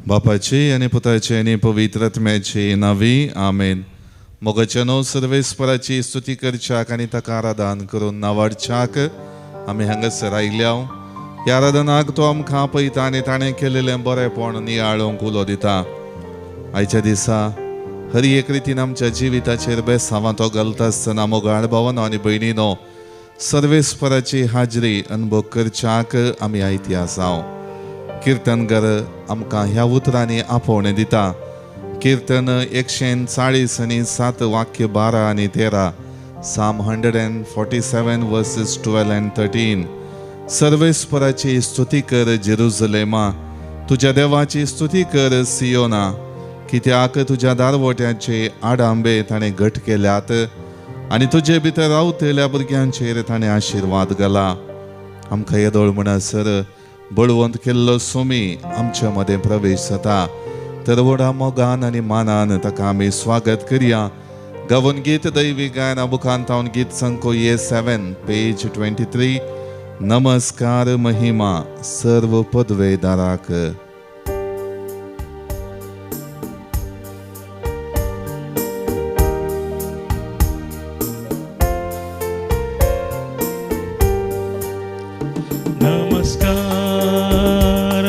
बापाची आणि पुताची आणि पवित्र आत्म्याची नावी आमेन. मोगाच्यानो सर्वेस्पराची स्तुती करच्याक आणि ताका आराधन करून नावाडच्याक आमी हांगासर आयल्या. ह्या आराधनाक तो आमकां पळयता आनी ताणें केलेलें बरेंपण नियाळोवंक उलो दिता. आयच्या दिसा हरी एक रितीन आमच्या जिविताचेर बेसांवां तो घालता आसतना मोगाळ भावांनो आनी भयणीनो, सर्वेस्पराची हाजरी अनुभव करच्याक आमी आयती आसाव. कीर्तनकार आमकां ह्या उतरांनी आपोवणें दिता. कीर्तन 140 आनी 7 वाक्य 12 आनी 13, Psalm 147 verses 12 and 13. सर्वेस्पराची स्तुती कर जेरुसलेमा, तुझ्या देवाची स्तुती कर सियोना, कित्याक तुझ्या दारवट्याचे आडांबे ताणें घट केल्यात आनी तुजे भितर रावतल्या भुरग्यांचेर ताणें आशिर्वाद घाला. आमकां येदोळ म्हणसर बळवंत केल्लो सोमी आमच्या मदें प्रवेश जाता. तर व्हडा मोगान आनी मानान ताका आमी स्वागत करया. गावन गीत दैवी गायना बुकांतावन गीत संको A7 पेज 23. नमस्कार महिमा सर्व पदवेदाराक. नमस्कार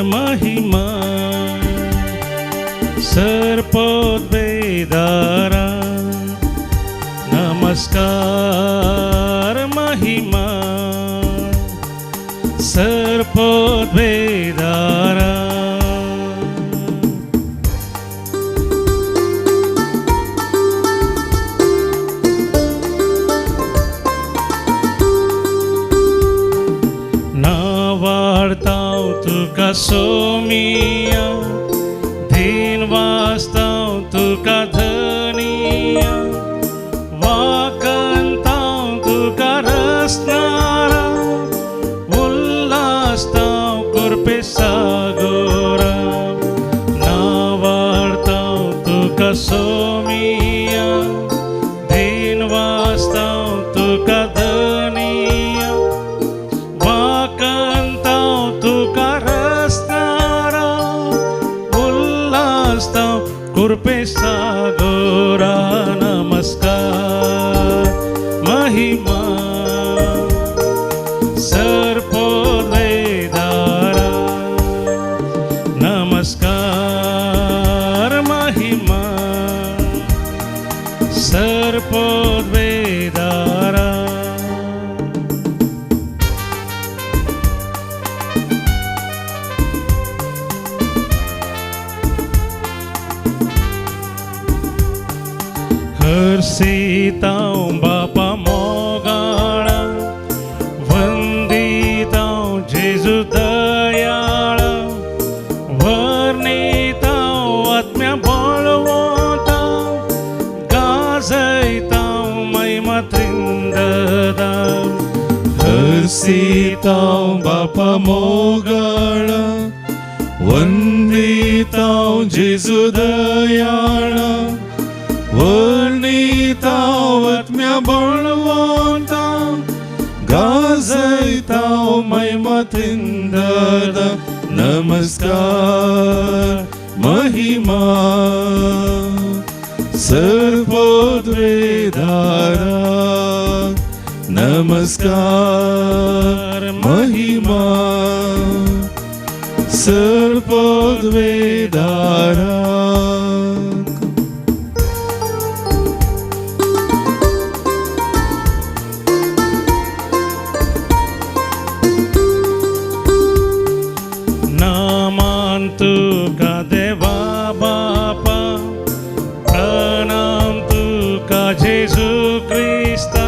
महिमा सर्वपदवेदारा, नमस्कार महिमा सर्वपदवेदारा. नावाडताव तुका सोमिया, धीन वाचताव तुका धनिया, वाकंताव तुका रसनारा, उल्हासताव कुरपे सागोरा. नावाडताव तुका सोमिया, धीन वाचताव तुका धनिया, वाकंताव तुका रसनारा, उल्हासताव कुरपे सागोरा. नमस्कार महिमा सर्वपदवेदारा, नमस्कार महिमा सर्वपदवेदारा. हर्षिताव बापा मोगाळा, वंदिताव जेजू दयाळा, वर्णिताव आत्म्या बळवंता, गाजयताव महिमा त्रिंददा. हर्षिताव बापा मोगाळा, वंदिताव जेजू दयाळा, वर्णिताव आत्म्या बळवंता, गाजयताव महिमा त्रिंददा. नमस्कार महिमा सर्वपदवेदारा, नमस्कार महिमा सर्वपदवेदारा. तुका देवा बापा, प्रणाम तुका जेजू ख्रिस्ता,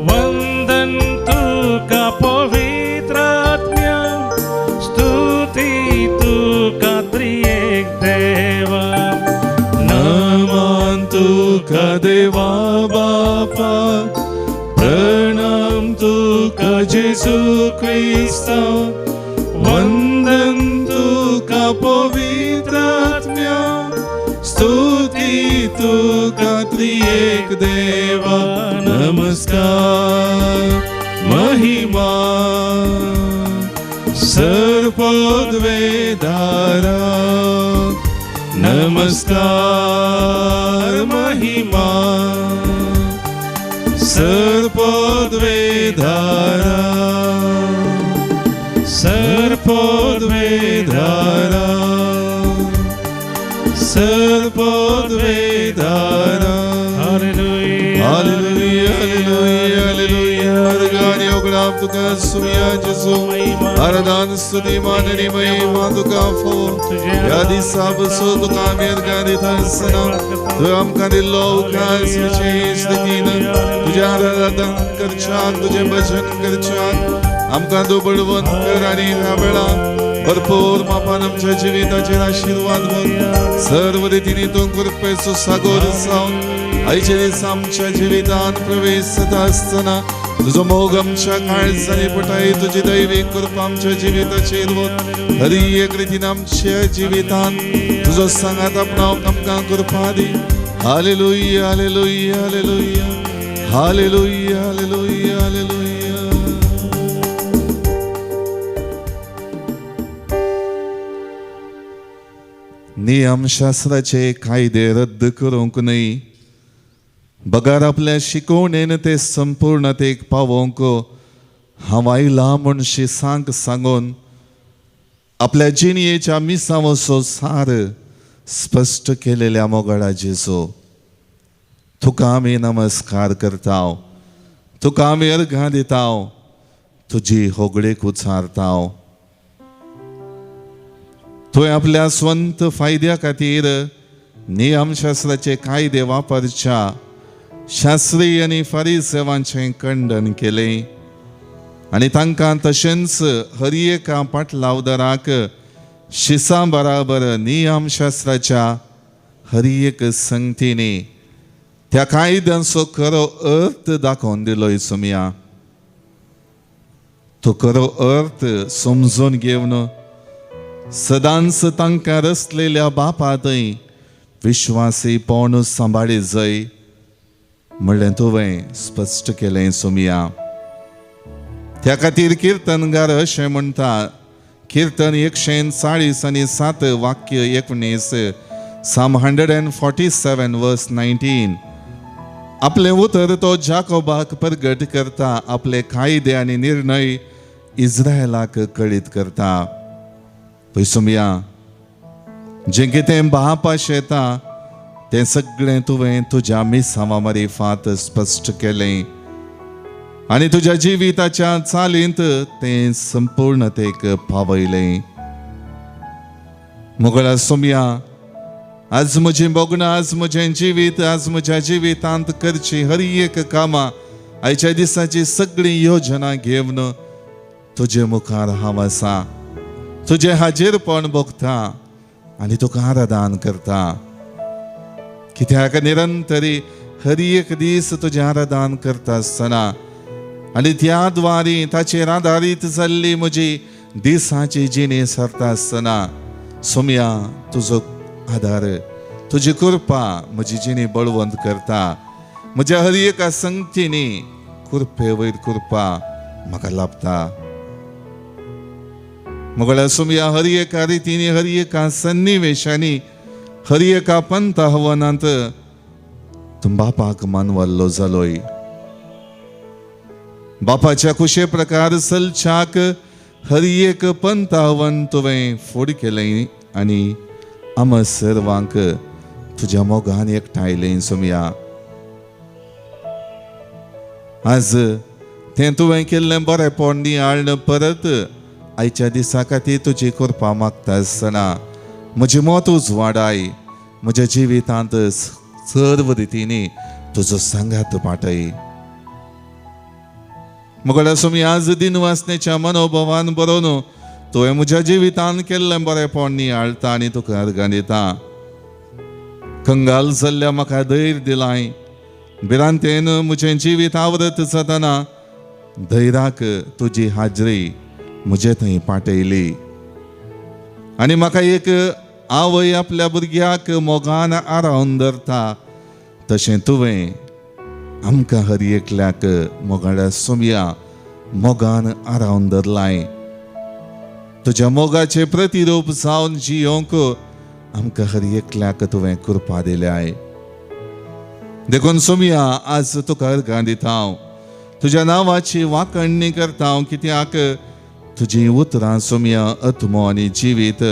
वंदन तुका पवित्र आत्म्या, स्तुती तुका त्रिएक देवा. नमन तुका देवा बापा, प्रणाम तुका जेजू ख्रिस्ता, वंदन तुका पवित्र आत्म्या, स्तुती तुका त्रिएक देवा. नमस्कार महिमा सर्पोद्वेदारा नमस्कार महिमा सर्पोद्वेदारा सर्पोद्वेदारा सर्पोद्वेदारा हालेलुया हालेलुया हालेलुया हालेलुया गाणी ओगडाम तुका सुमिया जेसू आराधन स्तुती माननी महिमा तुका फो या दिसा बसो तुका आमी गाणी थासना तू आमकां दिल्लो उकास विशेष रीतीन तुझे आराधन करच्याक तुझे भजन करच्याक आमकां तू बळवंत कर आनी ह्या वेळा भरपूर मापान आमच्या जिविताचेर आशीर्वाद म्हण सर्व रितीनी तू कृपेचो सागोर जावन आयच्या दिसा आमच्या जिवितांत प्रवेश जाता आसतना तुजो मोग आमच्या काळजांनी पटाय तुजी दैवीक कृपा आमच्या जिविताचेर वत हर एक रितीन आमच्या जिवितांत तुजो सांगात आपणावंक आमकां कृपा दी हालेलुया हालेलुया हालेलुया हालेलुया हालेलुया हालेलुया नियमशास्त्राचे कायदे रद्द करूंक न्ही बगार आपल्या शिकवणेन ते संपूर्णतेक पावोवंक हांव आयला म्हणशी सांगून आपल्या जिणयेच्या मिसावसो सार स्पश्ट केलेल्या मोगळा जेजो तुका आमी नमस्कार करताव तुका आमी अर्घां दिताव तुजी होगडेक उचारताव तुवें आपल्या स्वंत फायद्या खातीर नियमशास्त्राचे कायदे वापरच्या शास्त्री आनी फारिसेवांचें खंडन केलें आनी तांकां तशेंच हर एका पाटलावदाराक शिसा बराबर नियमशास्त्राच्या हर एक संगतींनी त्या कायद्यांचो खरो अर्थ दाखोवन दिलो सुमिया तो खरो अर्थ समजून घेवन सदांच तांकां रचलेल्या बापातय विश्वासीपण सांबाळी जाय म्हणलें तुवें स्पश्ट केलें सुमिया त्या खातीर किर्तनगार अशें म्हणटा किर्तन 140:7 वाक्य 19 Psalm 147 verse 19 आपले उतर तो जाकोबाक प्रगट करता आपले कायदे आनी निर्णय इस्रायलाक कळीत करता पयसुमिया जें कितें बापाश येता तें सगळें तुवें तुज्या मिसांवां मारिफात स्पश्ट केलें आनी तुज्या जिविताच्या चालींत तें संपूर्णतेक पावयलें मुगळा सुमिया आज म्हजीं मोगणां आज म्हजें जिवीत आज म्हज्या जिवितांत करची हर एक कामां आयच्या दिसाची सगळी योजना घेवन तुजे मुखार हांव आसा तुझे हाजीरपण भोगता आनी तुका आराधन करता कित्याक निरंतरी हर एक दीस तुझे आराधन करता आसतना आनी त्या द्वारी ताचेर आदारीत जाल्ली म्हजी दिसाची जिणी सरता आसतना सुमिया तुजो आदार तुजी कृपा म्हजी जिणी बळवंत करता म्हज्या हर एका संगतींनी कृपे वयर कृपा म्हाका लाभता मुगळ्या सुमिया हर एका रितींनी हर एका सन्निवेशांनी हर एका पंत आव्हानांत तूं बापाक मानवल्लो जालोय बापाच्या कुशे प्रकार सलच्याक हर एक पंत आव्हान तुवें फूड केलें आनी आम सर्वांक तुज्या मोगान एकठांयलें सुमिया आज तें तुवें केल्लें बरेंपण नियाळन परत आयच्या दिसा खातीर तुजी कृपा मागता आसतना म्हजी मोतूच वाडाय म्हज्या जिवितांत सर्व रितींनी तुजो सांगात पाटय मुगळ्या सुमी आज दिन वासनेच्या मनोभावान बरोवन तुवें म्हज्या जिवितांत केल्लें बरेंपण नियाळटा आनी तुका अर्घां दिता कंगाल जाल्ल्या म्हाका धैर्य दिलाय भिरांतेन म्हजें जिवीत आवरत जातना धैर्याक तुजी हाजरी म्हजे थंय पाटयली आनी म्हाका एक आवय आपल्या भुरग्याक मोगान आरावन धरता तशें तुवें आमकां हर एकल्याक मोगाळ्या सुमया मोगान आरावन धरलाय तुझ्या मोगाचे प्रतिरूप जावन जियोंक आमकां हर एकल्याक तुवें कृपा दिल्या आहे. देखून सुमिया आज तुका अर्घां दिता हांव. तुज्या नांवाची वाखणणी करता हांव, कित्याक तुजी उतरां सुमिया आत्मो आनी जिवीत.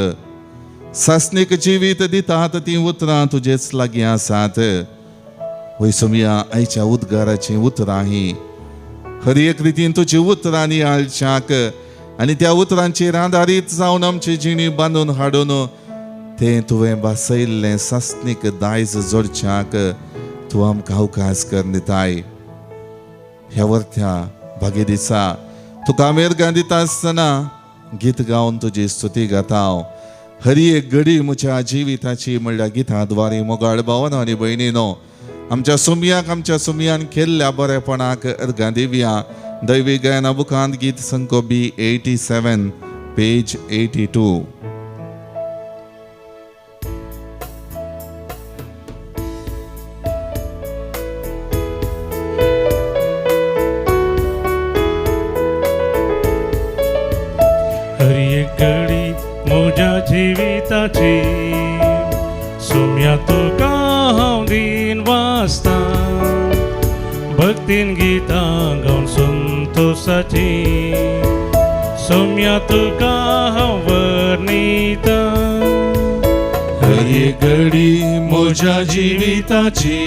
सासणीक जिवीत दितात ती उतरां तुजेच लागीं आसात. वय सुमिया, आयच्या उद्गाराची उतरां ही हर एक रितीन तुजी उतरां नियाळच्याक आनी त्या उतरांचेर आदारीत जावन आमची जिणी बांदून हाडून तें तुवें बसयल्लें सासणीक दायज जोडच्याक तूं आमकां अवकाश कर दिताय. ह्या वर्त्या भागे दिसा तुका आमी अर्घां दिता आसतना गीत गावन तुजी स्तुती गाता हांव. हर एक घडी म्हज्या जिविताची म्हणल्यार गितांद्वारे मोगाळ भावना आनी भयणीनो, आमच्या सुमयान केल्ल्या बरेपणाक अर्घां दिवया. दैवी गायना बुकांत गीत संख्या B87 पेज 82. हर एक घडी म्हज्या जिविताची सुम्या तुका हांव दिन वाचता. भक्तीन गितां गावन संतोषाची सुम्या तुका हांव वर्णिता. हर एक घडी म्हज्या जिविताची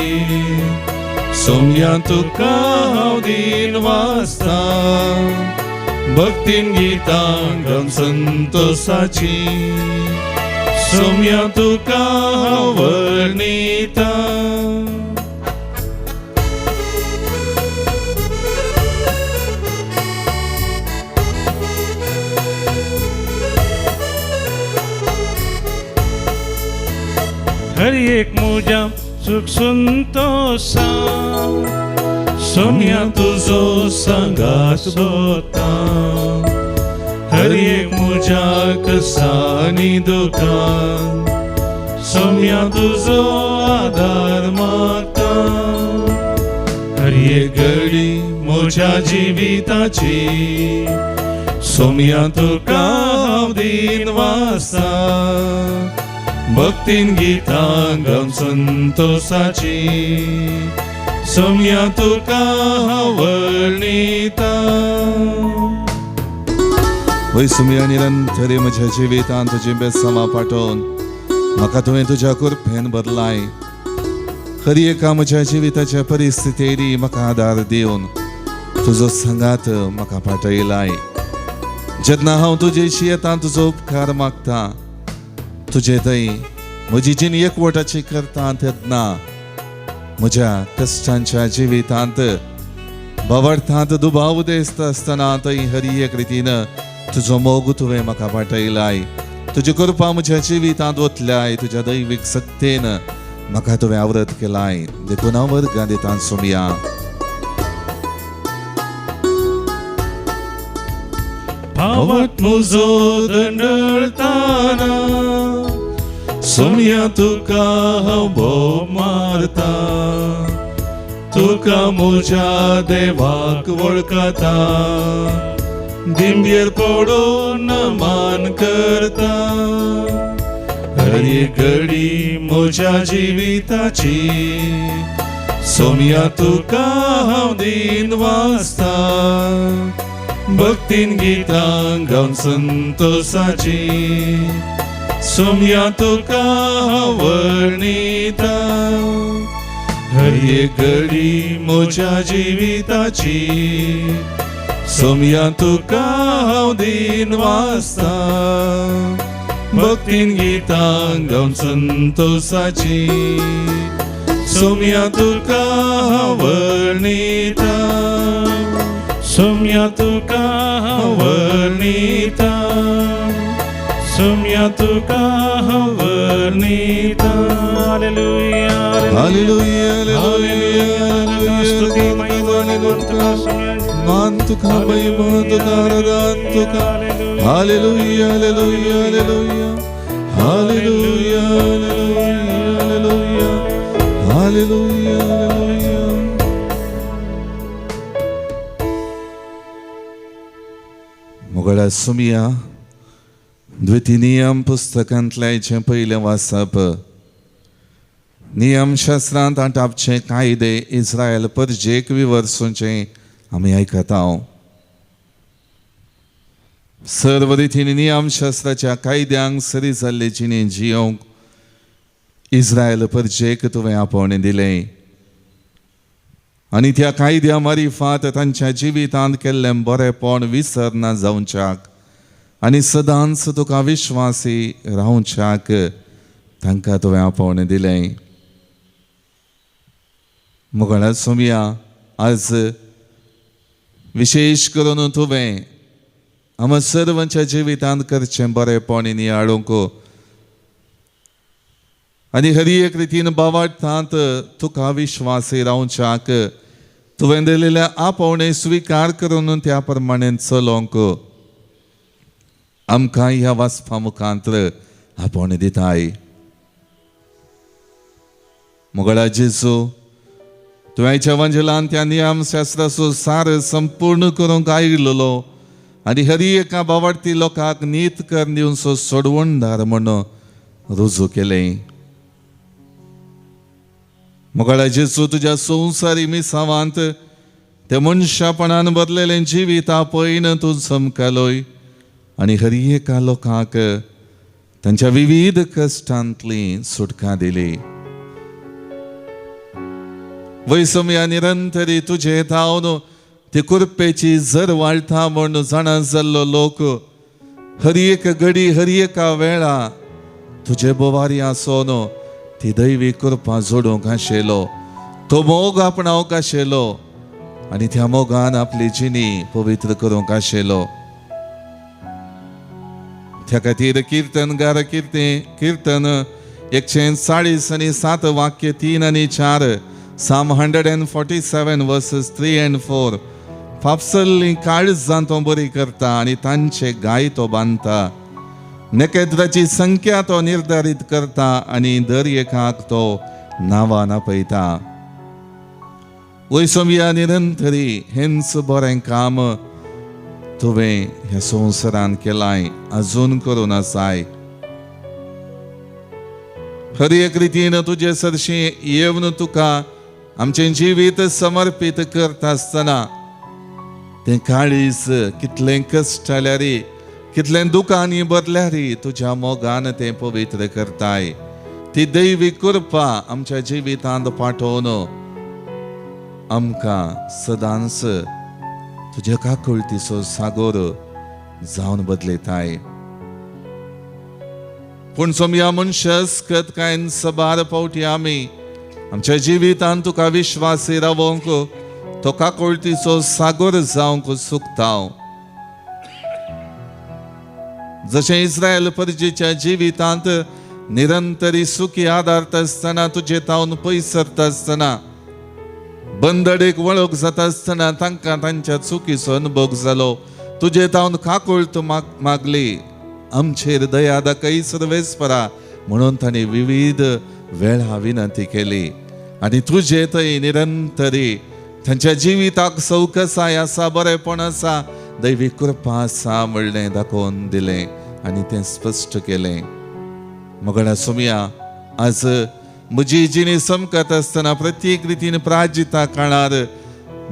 सुम्या तुका हांव दिन वाचता. भक्तीन गितां गावन संतोषाची सुम्या तुका हांव वर्णिता. हर एक म्हज्या सुख संतोषा सुम्या तुजो सांगात सोदता. हर एक म्हज्या कसांनी दुखान सुम्या तुजो आदार मागता. हर एक घडी म्हज्या जिविताची सुम्या तुका हांव दिन वाचता. भक्तीन गितां गावन संतोषाची सुम्या तुका हांव वर्णिता. वय सुमिया, निरंतर म्हज्या जिवितांत तुजी बेसमा पाठोवन म्हाका तुवें तुज्या कृपेन भरलाय. हर एका म्हज्या जिविताच्या परिस्थितीरी म्हाका आदार दिवन तुजो सांगात म्हाका पाठयलाय. जेन्ना हांव तुजेशी येता तुजो उपकार मागता, तुजे थंय म्हजी जिणी एकवटाची करता, तेन्ना म्हज्या कश्टांच्या जिवितांत भावार्थांत दुबाव उदेस्त आसतना थंय हर एक रितीन तुजो मोग तुवें म्हाका पाठयलाय. तुजी कृपा म्हज्या जिवितांत वतल्याय. तुज्या दैवीक सक्तेन म्हाका तुवें आवरत केलाय. देखून हांव अर्घां दिता सुमिया. भावात म्हजो दंडळताना सुमिया तुका हांव भोव मारता. तुका म्हज्या देवाक वळखता. दिंबेर पडून मान करता. हर एक घडी म्हज्या जिविताची सुमिया तुका हांव दिन वाचता. भक्तीन गितां गावन संतोषाची सुम्या तुका हांव वर्णिता. हर एक घडी म्हज्या जिविताची सुम्या तुका हांव दिन वाचता. भक्तीन गितां गावन संतोषाची सुम्या तुका हांव वर्णिता. सुम्या तुका हांव वर्णिता. सुम्या तुका हांव वर्णिता. हालेलुया हालेलुया हालेलुया. स्तुती महिमा तुका सुम्या. मान तुका महिमा तुका आराधन तुका. हालेलुया हालेलुया हालेलुया. हालेलुया हालेलुया हालेलुया. हालेलुया हालेलुया. मोगळा सुमिया, द्वितीय नियम पुस्तकांतले पहिले वाचप. नियमशास्त्रांत आटापचे कायदे इस्रायल परजेक विवर्सूचे आमी आयकता. सर्व रितीन नियमशास्त्राच्या कायद्यांक सरी जाल्ले जिणे जियोंक इस्रायल परजेक तुवें आपोवणें दिलें आनी त्या कायद्या मारिफात तांच्या जिवितांत केल्लें बरेपण विसरना जावच्याक आनी सदांच तुका विश्वासी रावच्याक तांकां तुवें आपोवणें दिलें. मुगळा सोमया आज विशेष करून तुवें आम सर्वांच्या जिवितांत करचें बरेपण नियाळूंक आनी हर एक रितीन बावडटांत तुका विश्वासी रावच्याक तुवें दिलेल्या आपोवणें स्विकार करून त्या प्रमाणें चलोवंक आमकां ह्या वाचपा मुखांतर आपोवणें दिताय. मुगळा जेजू तुवें आयच्या वंजलान त्या नियमशास्त्राचो सार संपूर्ण करूंक आयिल्लो आनी हर एका बावडती लोकांक नीत कर दिवचो सोडवणदार म्हणून रुजू केलें. मुगळा जेजू तुज्या संवसारी मिसावांत ते मनशापणान बदलेलें जिवीत आपयन तूं चमकलोय आनी हर एका लोकांक तांच्या विविध कश्टांतली सुटका दिली. वैसम्या निरंतरी तुजे थावन ती कुरपेची जर वाळटा म्हूण जाणा जाल्लो लोक हर एक घडी हर एका वेळा तुजे बोवारी आसोन ती दैवी कृपा जोडूंक आशिल्लो, तो मोग आपणावंक आशिल्लो आनी त्या मोगान आपली जिणी पवित्र करूंक आशिल्लो. त्या खातीर कीर्तनगार कीर्तन 140 वाक्य 3 आनी 4 Psalm 147 verses 3 and 4 फापसल्ली काळजां तो बरी करता आनी तांचे गाय तो बांदता. नकेत्राची संख्या तो निर्धारीत करता आनी दर एकाक तो नांवान आपयता. वैसम्या निरंतरी हेंच बरें काम तुवें ह्या संवसारान केलाय, अजून करून आसाय. हर एक रितीन तुजे सरशी येवन तुका आमचें जिवीत समर्पीत करता आसतना तें काळीज कितलें कश्ट आल्यारी कितलें दुखांनी बदल्यारी तुज्या मोगान तें पवित्र करताय. ती दैवी कृपा आमच्या जिवितांत पाठोवन आमकां सदांच तुज्या काकुळतीचो सागोर जावन बदलयताय. पूण सोमया मनशास्कत कांय सबार पावटी आमी आमच्या जिवितांत तुका विश्वासी रावोंक तो काकुळतीचो सागोर जावंक सुकताव. जशें इस्रायल परजेच्या जिवितांत निरंतरी सुखी आदारता आसतना तुजे तावन पयस सरता आसतना बंदडेक वळख जाता आसतना तांकां तांच्या चुकीचो अनुभव जालो. तुजे तावन काकुळत मागली, आमचेर दया दाखय सर्वेस्परा म्हणून तांणी विविध वेळा विनंती केली आनी तुजे थंय निरंतरी तांच्या जिविताक सवकसाय आसा, बरेपण आसा, दैवी कृपा आसा म्हणलें दाखोवन दिलें आनी तें स्पश्ट केलें. मुगडा सोमया आज म्हजी जिणी समकत आसतना प्रत्येक रितीन प्राजिता काळार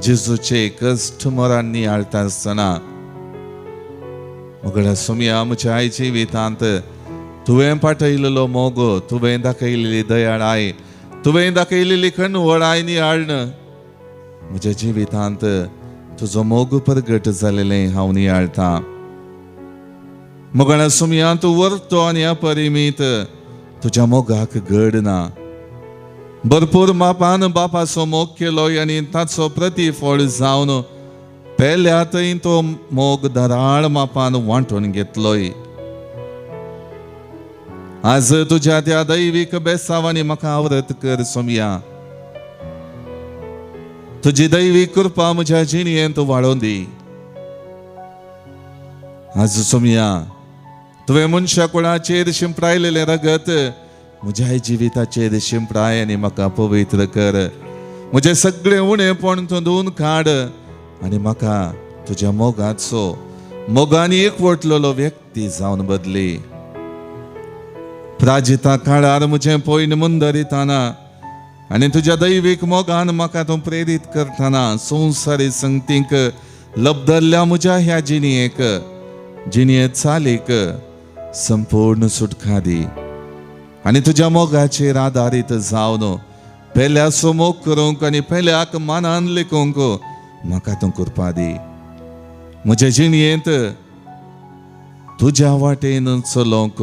जेजूचे कश्ट मोरांनी आळटा आसतना मुगडा सोमया म्हज्या आयच्या जिवितांत तुवें पाठयलेलो मोग, तुवें दाखयलेली दयाळाय, तुवें दाखयलेली खणवळाय नियाळण म्हज्या जिवितांत तुजो मोग प्रगट जालेलें हांव नियाळटां. मुगडा सोमया तूं वर्तो आनी अपरिमीत तुज्या मोगाक घड ना. भरपूर मापान बापाचो मोग केलोय आनी ताचो प्रतिफळ जावन पेल्यातय तो मोग धराळ मापान वांटून घेतलोय. आज तुज्या त्या दैवीक बेसावांनी म्हाका आवरत कर सोमया. तुजी दैवी कृपा म्हज्या जिणयेंत वाडोवन दी. आज सोमया तुवें मनशा कुळाचेर शिंपडायलेलें रगत म्हज्या जिविताचेर शिंपडाय आनी म्हाका पवित्र कर. म्हजें सगळें उणेपण तूं धुवन काड आनी म्हाका तुज्या मोगाचो मोगान एकवटलेलो व्यक्ती परिस्थिती जावन बदली. प्राजिता काळार म्हजें पयन मुंदरिताना आनी तुज्या दैवीक मोगान म्हाका तूं प्रेरीत करतना संवसारी संगतीक लबधरल्या म्हज्या ह्या जिणये चालीक संपूर्ण सुटका दी. आनी तुज्या मोगाचेर आदारीत जावन पेल्या सोमोग करूंक आनी पेल्याक मानान लेखूंक म्हाका तूं कृपा दी. म्हज्या जिणयेंत तुज्या वाटेन चलोवंक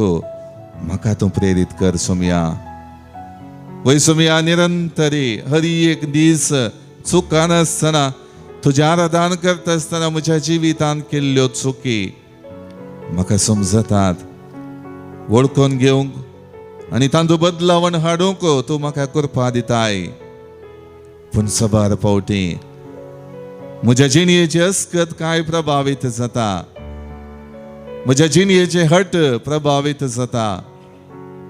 म्हाका तूं प्रेरीत कर सोम्या. वय सोम्या, निरंतरी हरी एक दीस चुकानासतना तुजें आराधन करता आसतना म्हज्या जिवितांत केल्ल्यो चुकी म्हाका समजतात. वळखून घेवंक आनी तांचो बदलावण हाडूंक तूं म्हाका कृपा दिताय. पूण सबार फावटी म्हज्या जिणयेची अस्कत काय प्रभावीत जाता. म्हज्या जिणयेचे हट प्रभावीत जाता.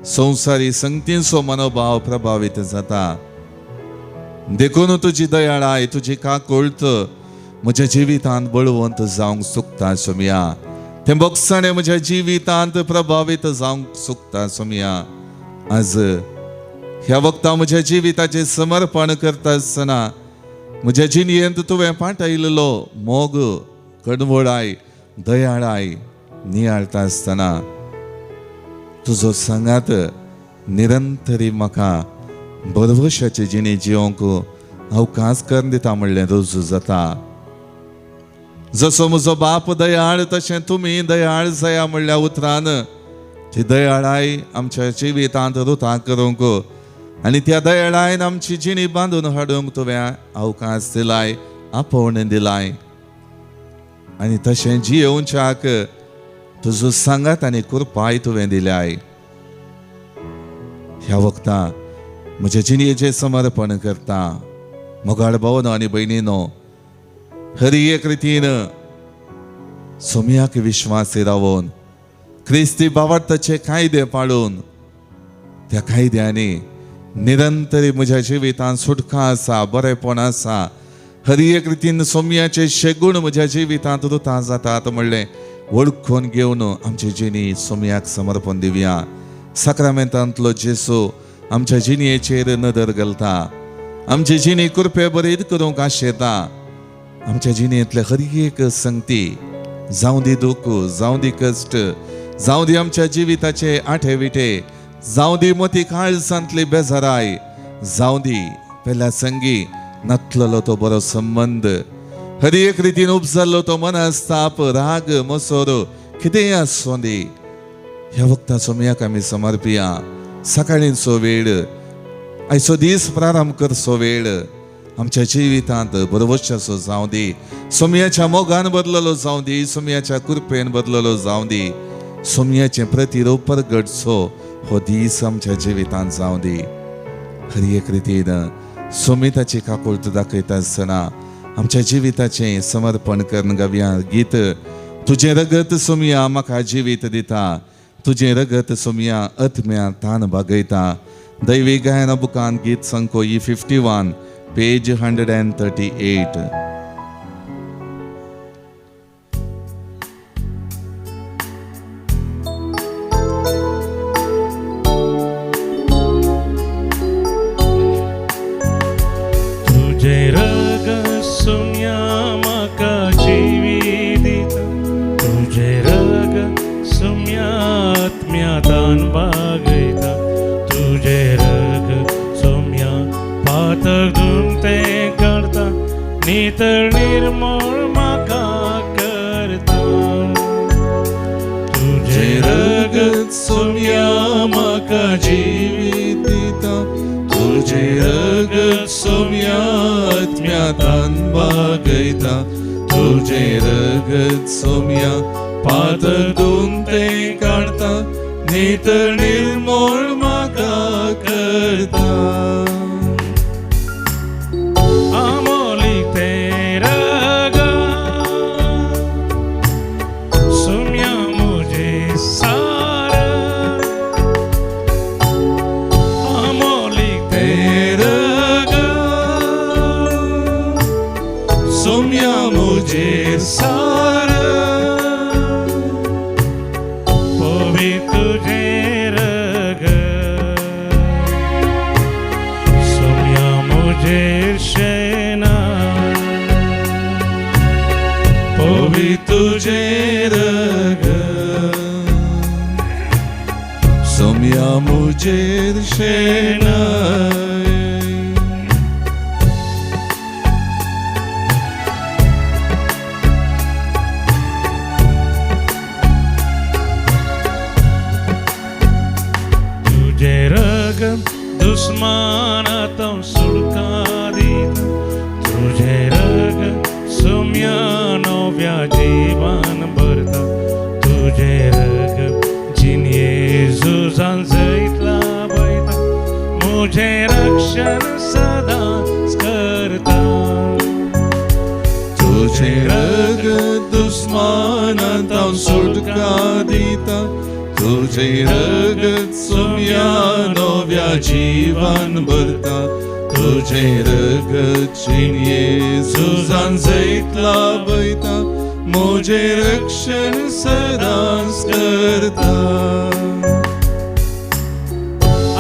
संवसारी संगतींचो मनोभाव प्रभावीत जाता. देखून तुजी दयाळाय, तुजी काकुळट म्हज्या जिवितांत बळवंत जावंक चुकता सोम्या. तें बोगसाणें म्हज्या जिवितांत प्रभावीत जावंक चुकता सोम्या. आज ह्या वक्ता म्हज्या जिविताचें समर्पण करता आसतना म्हज्या जिणयेंत तुवें पाठयल्लो मोग, कडवळाय, दयाळाय नियाळटा आसतना तुजो सांगात निरंतरी म्हाका बरवशाचे जिणे जिवंक अवकाश करून दिता म्हणलें रुजू जाता. जसो म्हजो बाप दयाळ तशें तुमी दयाळ जाया म्हणल्या उतरान ती दयाळाय आमच्या जिवितांत रुतां करूंक आनी त्या दयाळायन आमची जिणी बांदून हाडूंक तुवें अवकाश दिलाय, आपोवण दिलाय. आनी तशें जियोवच्याक तुजो सांगात आनी कृपाय तुवें दिल्याय. ह्या वक्ता म्हज्या जिणयेचें समर्पण करता. मोगाळ भावनो आनी भयणीनो, हरी एक रितीन सोम्याक विश्वासी रावून क्रिस्ती भावार्थाचे कायदे पाळून त्या कायद्यांनी निरंतरी म्हज्या जिवितांत सुटका आसा, बरेपण आसा. हरी एक रितीन सोम्याचे शेगूण म्हज्या जिवितांत रुतां जातात म्हणलें वळखून घेवन आमची जिणी सोम्याक समर्पण दिवया. साक्रामेंतांतलो जेसू आमच्या जिणयेचेर नदर घालता. आमची जिणी कृपे बरीत करूंक आशेता. आमच्या जिणयेंतले हरी एक संगती, जावं दी दूख, जावं दी कश्ट, जावं दी आमच्या जिविताचे आठे विटे, जावं दी मती काळजांतली बेजाराय, जावं दी पेल्या संगी नातलेलो तो बरो संबंध, हरी एक रितीन उपजाल्लो तो मनस्ताप, राग, मसोर कितेंय आसूं दी ह्या वक्ता सोम्याक आमी समर्पिया. सकाळींचो वेळ, आयचो दीस प्रारंभ करचो वेळ आमच्या जिवितांत बरवशाचो जावं दी. सोम्याच्या मोगान बदललो जावं दी, सोम्याच्या कृपेन बदललो जावं दी. सोम्याचें प्रतिरूप परगटचो हो दीस आमच्या जिवितांत जावं दी. हरी एक रितीन सोमिताची काकुळट दाखयता आसतना आमच्या जिविताचें समर्पण करून गावया गीत. तुजें रगत सोम्या म्हाका जिवीत दिता, तुजें रगत सोम्या आत्म्या तान बागयता. दैवी गायना बुकांत गीत संको E51 पेज 138. तुझे रगत सोम्या म्हाका जिवीत दिता, तुझे रगत सोम्या आत्म्यातान बागयता. तुझे रगत सोम्या पातळ धुवन तें काडता, नितळ निर्मळ म्हाका करता. तुझे रगत सोम्या म्हाका जिवीत दिता, तुझे रगत सोम्या आत्म्यातान बागयता. तुझे रगत सोम्या पातळ धुवन तें काडता, नितळ निर्मळ म्हाका करता. आमोलीक तें रगत सोम्या मुजें सार, आमोलीक तें रगत सोम्या मुजें सार. तुझे रग सोम्या मुझे शेना पोवी तुझे रग सोम्या मुझेर शेनाय तुझे रग दुश्मनातून सुटका दिता तुझे रग सोम्या नव्या जीवन भरता तुझे रग जिन येशूजान जैतला बैता मुझे रक्षण सदांच करता तुझे रग दुश्मनांतां सुटका दिता तुझे रग सोम्या नव्या जीवन भरता तुझे रग जिन येशूजान जैतला बैता मुझे रक्षण सदांच करता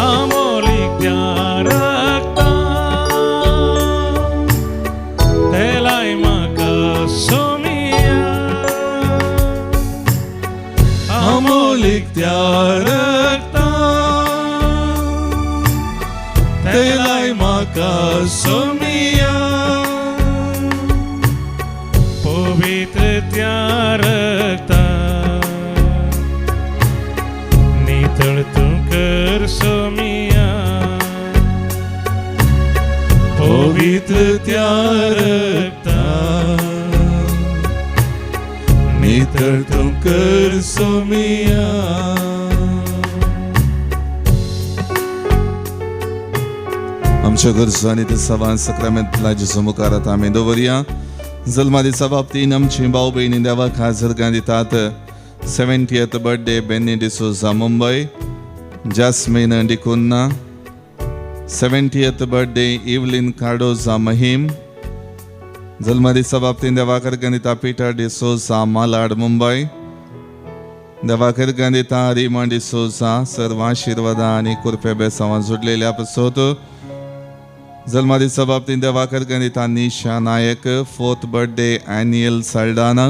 अमोलिक त्या रक्ता तेलाय म्हाका सोमिया अमोलिक त्या रक्ता तेलाय म्हाका सोमिया पवित्र त्या रक्ता नितळ तूं कर सोमिया पवित्र त्या रक्ता नितळ तूं कर सोमिया आमच्या गरजो आनी ते सवान सक्रामेंतला जेजू मुखारात आमी दवरया जल्मादिसा बाबतीन आमची भाऊ भयणी देवाक हाजरगां दितात 70th birthday Benny D'Souza Mumbai Jasmine D'Cunha 70th birthday Evelyn Cardoza Mahim जल्मादिसा बाबतीन देवाक अर्गां दिता पीटर डिसोजा मालाड मुंबय देवाक अर्गां दिता रिमा डिसोजा सर्व आशिर्वादा आनी कुरपे बेसांवां जोडलेल्या पसोत जल्मादिसा बाबतीन देवाक अर्गां दिता Nisha Naik 4th birthday Aniel Saldanha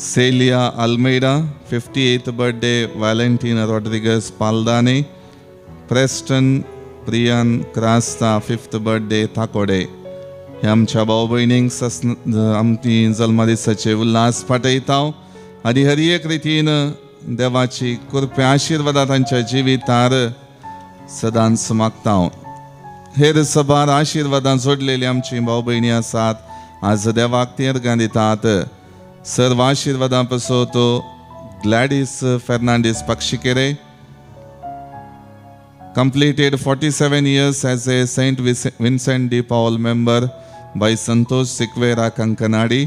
Celia Almeida 58th birthday Valentina Rodrigues पालदाने प्रेस्टन प्रियान क्रास्ता 5th बर्थडे थाकोडे हे आमच्या भाऊ भयणींक आमची जल्मादिसाचे उल्हास पाठयता आनी हर एक रितीन देवाची कृपा आशिर्वादा तांच्या जिवितार सदांच मागता हेर सभार आशिर्वादां जोडलेली आमची भाऊ भयणी आसात आज देवाक ती अर्गां दितात सर्व आशिर्वादां पसोत ग्लॅडिस Fernandes पक्षिकेरे completed 47 years as a Saint Vincent de Paul member by Santosh Sikvera Kankanadi.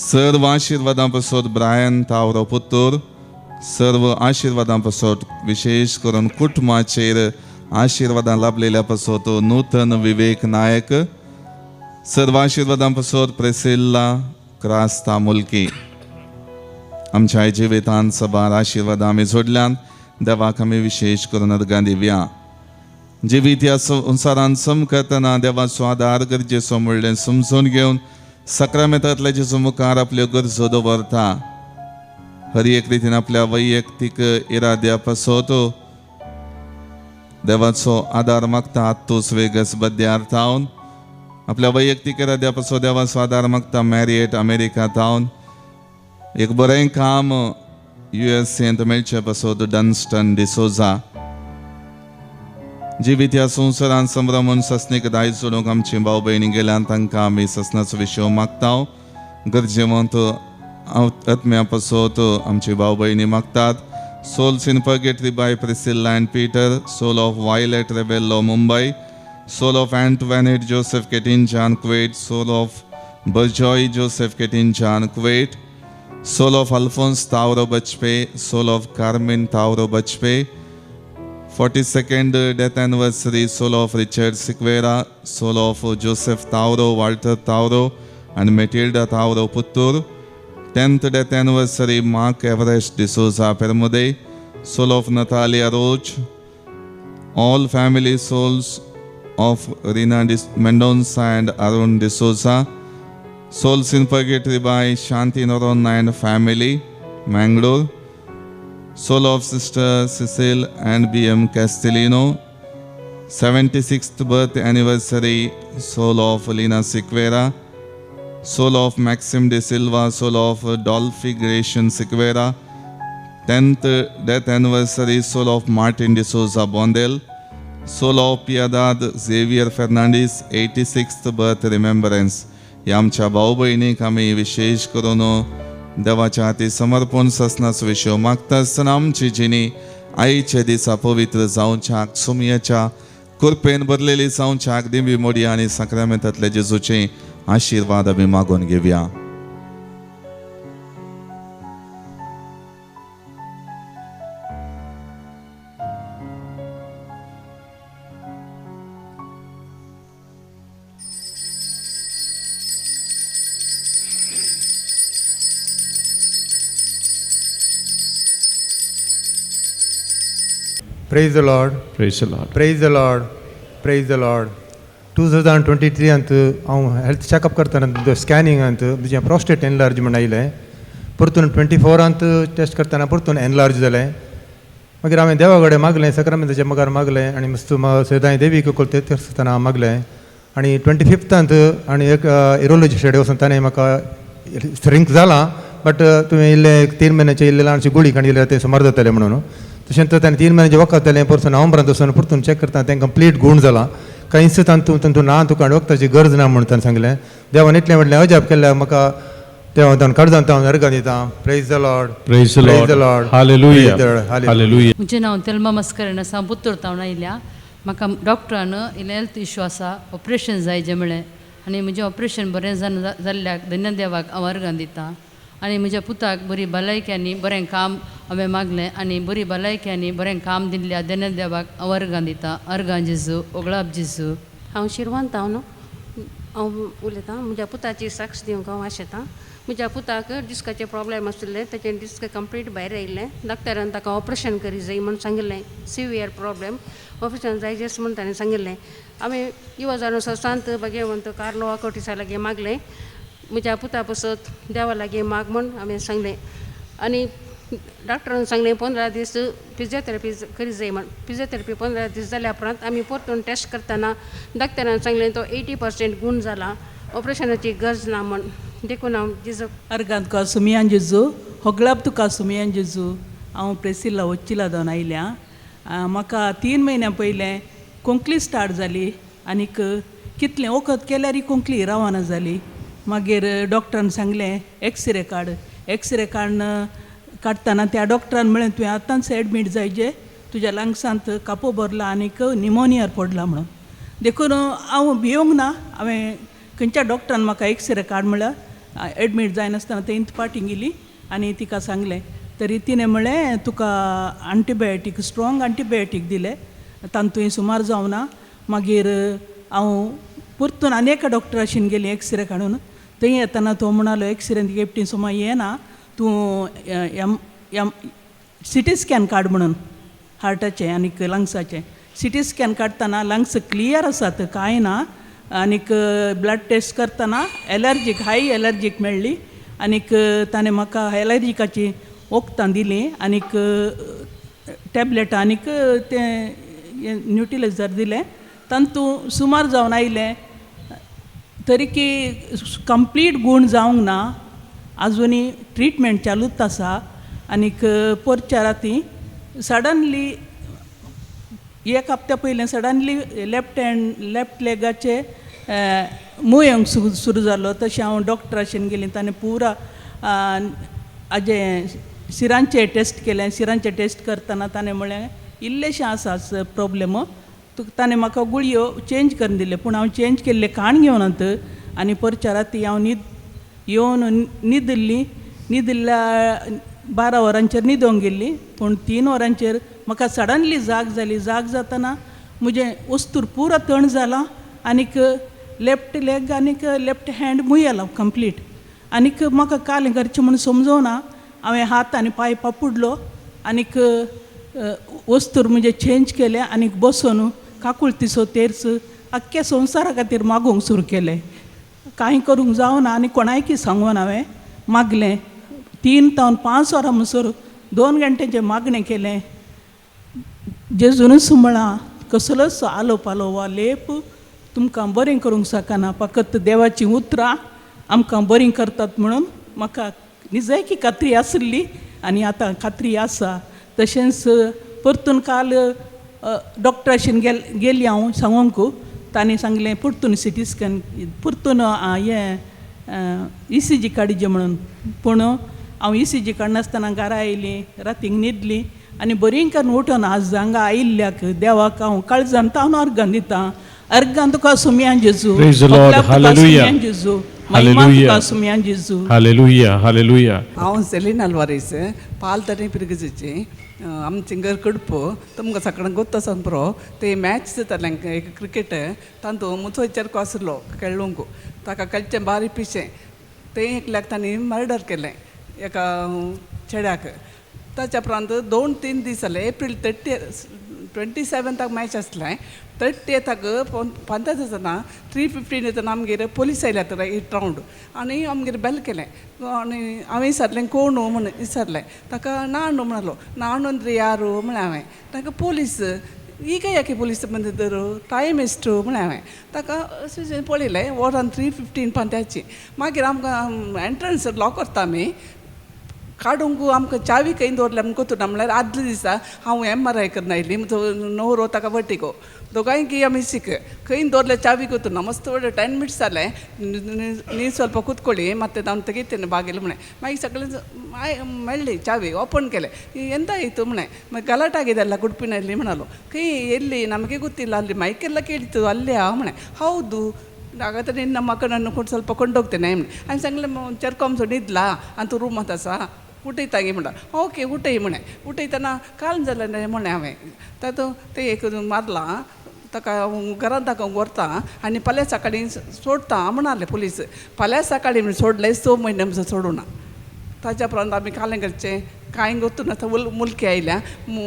सर्व आशीर्वादां पसोत ब्रायन तावरो पुत्तूर सर्व आशीर्वादां पसोत विशेष करून कुटुंबाचेर आशीर्वादां लाभलेल्या पसोत नूतन विवेक नायक सर्व आशीर्वादां पसोत प्रेसिल्ला क्रास्ता मुलकी आमच्या जिवितांत सबार आशीर्वादां आमी जोडल्यान देवाक आमी विशेष करून अर्गां दिवया जिवीत ह्या संवसारांत समकतना देवाचो आदार गरजेचो म्हणलें समजून घेवन सक्रामेंतांतल्या जेजू मुखार आपल्यो गरजो दवरता हर एक रितीन आपल्या वैयक्तीक इराद्या पसोत देवाचो आदार मागता आत्तूस वेगस बद्यार थावन आपल्या वैयक्तीक इराद्या पसोत देवाचो आदार मागता मॅरिएट अमेरिका थावन एक बरें काम USA मेळचे पसोत डन्स्टन डिसोजा जिवीत ह्या संवसारांत संभ्रमून ससनीक दायज सोडूंक आमची भाऊ भयणी गेल्यान तांकां आमी ससनाचो विशय मागता गरजेवंत आत्म्या पसोत आमची भाऊ भयणी मागतात souls in purgatory by Priscilla and Peter soul of Violet Rebello Mumbai soul of Antoinette Joseph Ketinjan Kuwait soul of Berjoy Joseph Ketinjan Kuwait soul of Alphonse Tavro Bachpe soul of Carmine Tavro Bachpe 42nd death anniversary soul of Richard Sikvera, soul of Joseph Tauro, Walter Tauro and Matilda Tauro Puttur. 10th death anniversary Mark Everest D'Souza Permude, soul of Natalia Roach, all family souls of Rina Mendonça and Arun D'Souza, souls in purgatory by Shanti Narona and family, Mangalore, soul of Sister Cecile and BM Castellino, 76th birth anniversary, soul of Lina Siqueira, soul of Maxim De Silva, soul of Dolphy Gratian Siqueira, 10th death anniversary, soul of Martin De Souza Bondel, soul of Piedad Xavier Fernandez, 86th birth remembrance. या आमच्या भाऊ बहिणीक आमी विशेष करून देवाच्या हाती समर्पण ससनाचो विशय मागता आसतना आमची जिणी आईच्या दिसा पवित्र जावच्याक सुमयेच्या कृपेन भरलेली जावच्याक दिवी मोडी आनी सक्रामेंतांतले जेजूचे आशीर्वाद आमी मागून घेवया. Praise the Lord. Praise the Lord. Praise the Lord. Praise the Lord. 2023 ಅಂತ हांव हेल्थ चॅकअप करतना स्कॅनिंग ಅಂತ तुजें प्रोस्टेट एनलार्जमेंट आयलें परतून 24 टेस्ट करतना परतून एनलार्ज जालें मागीर हांवें देवा कडेन मागलें सक्रामेंताचें मागार मागलें आनी मस्त सदां देवीक करता आसतना मागलें आनी 25 आनी एक इरोलॉजिस्ट कडेन वचून ताणें म्हाका रिंक जालां बट तुवें इल्लें 3 म्हयन्याचें इल्लें ल्हानशें गुळी काडिल्लें तें सुमार जातलें म्हणून तशें ताणें 3 म्हयन्याचें वखद परतून नोव्हेंबरांत वचून परतून चॅक करता तें कंप्लीट गूण जाला कांयच तातूंत ना तुका आनी वखदाची गरज ना म्हणून ताणें सांगलें देवान इतलें म्हटलें अजाप केल्यार म्हाका देवा ताणें काडून हांव अर्घां दितां. Praise the Lord. Praise the Lord. Praise the Lord. Hallelujah. Praise the Lord. Hallelujah. Hallelujah. म्हजें नांव तेलमा मस्करेन आसा पुत्तूर तावन आयल्या म्हाका डॉक्टरान इल्लें हेल्थ इश्यू आसा ऑपरेशन जाय जें म्हळें आनी म्हजें ऑपरेशन बरें जाल्ल्याक धन्य देवाक हांव अर्घां दितां आनी म्हज्या पुताक बरी भलायकी बरें काम हांवें मागलें आनी बरी भलायकी बरें काम दिल्ल्या धन्य देवाक हांव अर्घां दितां. अर्घां जेजू ओगळाप जेजू. हांव शिरवान तावन हांव उलयतां म्हज्या पुताची साक्ष दिवंक हांव आशेतां. म्हज्या पुताक डिस्काचे प्रॉब्लेम आशिल्ले ताचें डिस्क कंप्लीट भायर आयिल्लें डॉक्टरान ताका ऑपरेशन करी जाय म्हूण सांगिल्लें सिवियर प्रॉब्लेम ऑपरेशन जाय जेस म्हूण ताणें सांगिल्लें. हांवें युवजानो संत भगवंत कार्लो आकोटिसा लागीं मागलें म्हज्या पुता पसत देवा लागीं माग म्हूण हांवें सांगलें आनी डॉक्टरान सांगलें 15 दीस फिजिओथेरपी करी जाय म्हण. फिजिओथेरपी 15 दीस जाल्या उपरांत आमी परतून टेस्ट करतना डॉक्टरान सांगलें तो 80% गूण जाला ऑपरेशनाची गरज ना म्हण. देखून हांव जेजू अर्गांत तुका सुमयान जेजू होगळाप तुका सुमयान जेजू. हांव प्रेसिल्ला वच्चिला जावन आयल्या म्हाका 3 म्हयन्या पयलें कोंकली स्टार्ट जाली आनीक कितलें वखद केल्यार कोंकली रावना जाली. मागीर डॉक्टरान सांगलें एक्सरे काड. एक्सरे काडटना त्या डॉक्टरान म्हळें तुवें आतांच एडमीट जायचें तुज्या लंग्सांत कापो भरला आनीक निमोनियार पडला म्हणून. देखून हांव भियोंक ना. हांवें खंयच्या डॉक्टरान म्हाका एक्सरे काड म्हळ्यार एडमीट जायनासतना तेंत पाटी गेली आनी तिका सांगलें तरी तिणें म्हळें तुका एंटिबायोटीक स्ट्रॉंग एंटिबायोटीक दिलें तांतूय सुमार जावना. मागीर हांव परतून आनी एका डॉक्टराशीन गेली एक्सरे काडून थंय येतना तो म्हणलो एक्सरे केपटी सुमार येना तूं सिटी स्कॅन काड म्हणून हार्टाचें आनीक लंग्साचें. सिटी स्कॅन काडटना लंग्स क्लियर आसात कांय ना आनीक ब्लड टेस्ट करतना एलर्जीक हाय एलर्जीक मेळ्ळी आनीक ताणें म्हाका एलर्जिकाची वखदां दिलीं आनीक टॅबलेट आनीक तें न्यूट्रिलायझर दिलें तांतूं सुमार जावन आयलें तरी की कंप्लीट गूण जावंक ना. आजुनी ट्रिटमेंट चालूच आसा आनीक परच्या राती सडनली 1 हप्त्या पयलें सडनली लेफ्ट लेगाचे मुयंक सुरू जालो. तशें हांव डॉक्टराशेन गेलीं ताणें पुरा हाजें शिरांचें टेस्ट केलें. शिरांचें टेस्ट करतना ताणें म्हळें इल्लेशें आसा प्रॉब्लेम ताणें म्हाका गुळयो चेंज करून दिले पूण हांव चेंज केल्ले काण घेवनात आनी परच्या राती हांव येवन न्हिदिल्ल्या 12 वरांचेर न्हिदोंक गेल्ली पूण 3 वरांचेर म्हाका सडनली जाग जाली. जाग जातना म्हजें वस्तूर पुरो तण जाला आनीक लेफ्ट लेग आनीक लेफ्ट हँड मुयला कंप्लीट आनीक म्हाका कालें करचें म्हूण समजोना. हांवें हात आनी पांय पापुडलो आनीक वस्तूर म्हणजे चेंज केले आणि बसून काकुळतीचो तेर्च अख्ख्या संवसारा खातीर मागूंक सुरू केलें. कांय करूंक जावना आनी कोणायकी सांगून हांवें मागलें. 3 ते 5 वरां म्हणसर 2 घंटेचें मागणें केलें. जेजूनच म्हळां कसलोच आलो पालो वा लेप तुमकां बरें करूंक शकना, फकत देवाची उतरां आमकां बरीं करतात म्हणून म्हाका निजायकी खात्री आसली आनी आतां खात्री आसा. तशेंच परतून काल डॉक्टराशीन गेली हांव सांगूंक. तांणी सांगलें परतून CT स्कॅन परतून ECG काडचें म्हणून. पूण हांव ECG काडनासतना घरा आयलीं, रातीक न्हिदलीं आनी बरीं करून उठून आज हांगा आयिल्ल्याक देवाक हांव काळजान तावन अर्गां दितां. अर्गां तुका सुमयान जेजू, Praise the Lord. Hallelujah. सुमयान जेजू, Hallelujah. महिमा तुका सुमयान जेजू. Hallelujah, hallelujah. हांव सेलीन आल्वारीस पाल तरी पिरगजेची आमचे घर कडप तुमकां सकाळीं गोत्ता पुरो ते मॅच जातालें एक क्रिकेट तातूंत मुचो विचारको आसलो खेळूंक. ताका खेळचें बारी पिशें तें एकल्याक तांणी मर्डर केलें एका चेड्याक. ताच्या उपरांत 2-3 दीस जाले. एप्रील 27 मॅच आसलें. 30 पंता जातना 3:15 येतना आमगेर पोलीस आयल्यात 8 रावंड आनी आमगेर बेल केलें. आनी हांवें विचारलें कोण म्हूण विचारलें. ताका नाणू म्हणलो. नाणू ಅಂದ್ರೆ ಯಾರು म्हळें हांवें. ताका पोलीस ಈಗ ಯಾಕೆ ಪೊಲೀಸ್ ಬಂದಿದ್ದರು ಟೈಮ್ ಎಷ್ಟು म्हळें हांवें. ताका अशें पळयलें वरान 3:15 पंत्याची. मागीर आमकां एंट्रन्स लॉक करता आमी काडूंक आमकां चावी खंय दवरल्या आमकां कोतून म्हळ्यार आदले दिसा हांव MRI करून आयली. म्हजो न्हवरो ताका वटीको दोगांयकी आमी सीक खंय दवरल्या चावी कोतून मस्त व्हड 10 मिनिट्स जालें. न्ही ಸ್ವಲ್ಪ ಕೂತ್ಕೊಳ್ಳಿ ಮತ್ತೆ ನಾನು ತೆಗಿತೇನೆ ಬಾಗಿಲು म्हणे. मागीर सगळें मेळ्ळी चावी ಓಪನ್ केलें. ಎಂತ ಆಯಿತು म्हणे. ಗಲಾಟೆ ಆಗಿದೆ ಅಲ್ಲ ಗುಡ್ಪಿನಲ್ಲಿ म्हणालो. ಕೈ ಎಲ್ಲಿ ನಮಗೆ ಗೊತ್ತಿಲ್ಲ, ಅಲ್ಲಿ ಮೈಕೆಲ್ಲ ಕೇಳಿತು ಅಲ್ಲೇ म्हणे. ಹೌದು ಹಾಗಾದರೆ ನಿನ್ನ ಮಕ್ಕಳನ್ನು ಸ್ವಲ್ಪ ಕೊಂಡೋಗ್ತೇನೆ म्हणे. आनी सांगलें चरकोमसो न्हिदला आनी तूं रूमांत आसा उठयता गे म्हणटा. ओके उठय म्हणे. उठयतना काल जालें म्हणे हांवें. तातूंत ते एक मारला ताका घरांत दाखोवंक व्हरता आनी फाल्यां सकाळीं सोडता म्हणले पुलीस. फाल्यां सकाळीं म्हण सोडलें 6 म्हयने म्हणून सोडूं ना. ताच्या उपरांत आमी कालें करचें कांय गोतून आतां मुलकी आयल्या.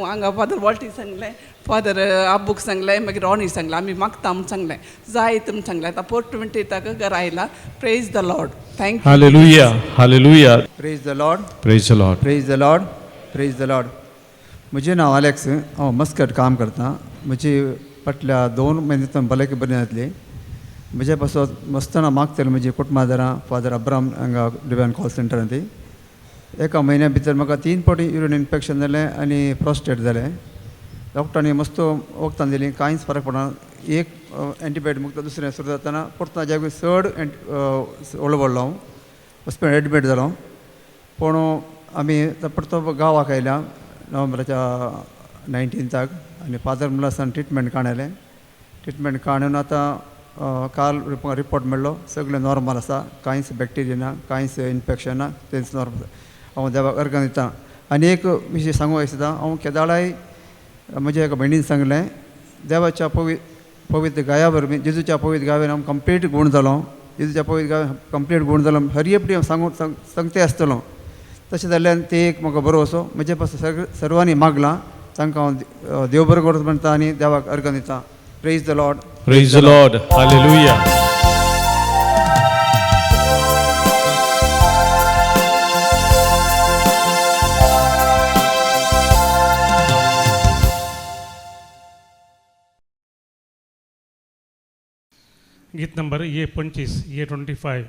हांगा फादर वॉल्टी सांगलें, फादर आब्बूक सांगलें, मागीर रॉनी सांगलें आमी मागता म्हूण सांगलें. जायत म्हूण सांगलें. आतां 4:20 घरा आयला. Praise the Lord. Thank you. Hallelujah, hallelujah. Praise the Lord, Praise the Lord. Praise the Lord, praise the Lord. म्हजें नांव अलेक्स. हांव मस्कट काम करता. म्हजी फाटल्या 2 म्हयन्यांतून भलायकी बरी जातली. म्हजे पासून मस्तना मागतले म्हजी कुटुंबादारां फादर अब्राम हांगा डिवायन कॉल सेंटरांत. एका म्हयन्या भितर म्हाका 3 फावटी युरिन इन्फेक्शन जालें आनी प्रोस्टेट जालें. डॉक्टरांनी मस्त वखदां दिलीं, कांयच फरक पडना. एक एंटीबायोटीक मुक्त दुसरें सुरू जातना परत ताज्या चड व्हडलो पडलो. हांव हॉस्पिटल एडमीट जालो. पूण आमी परतो गांवाक आयल्या नोव्हेंबराच्या 19 आनी फादर मुलासान ट्रिटमेंट काणयलें. ट्रिटमेंट काणून आतां काल रिपोर्ट मेळ्ळो सगळें नॉर्मल आसा. कांयच बॅक्टेरिया ना, कांयच इन्फेक्शन ना, तेंच नॉर्मल. हांव देवाक अर्गां दितां. आनी एक विशय सांगूंक दिसता. हांव केदाळाय म्हज्या एका भयणीन सांगलें देवाच्या पवित्र गाया वरवीं जेजूच्या पवित्र गायेन हांव कंप्लीट गूण जालो. जेजूच्या पवित्र गायेन कंप्लीट गूण जालो. हर एपडी हांव सांगते आसतलो. तशें जाल्यार ते एक म्हाका बरो असो म्हजे पासून सर्वांनी मागलां. तांकां हांव देव बरो करता म्हणटा आनी देवाक अर्गां दितां. Praise the Lord. Praise the Lord. Hallelujah. गीत नंबर A25, A25.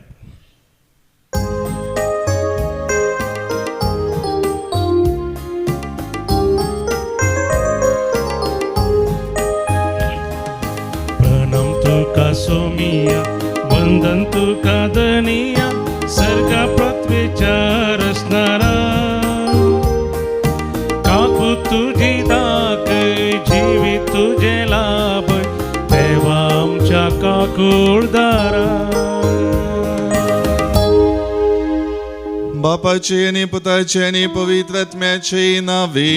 प्रणाम तुका सोमिया, वंदन तुका दनिया, सर्गा पृथ्वीच्या रचणारा. काकू तुझी दाक जीवी तुझे लाभ देवा आमच्या काकुळदारा. बापाचे आणि पुताचे आणि पवित्र आत्म्याचे नावे.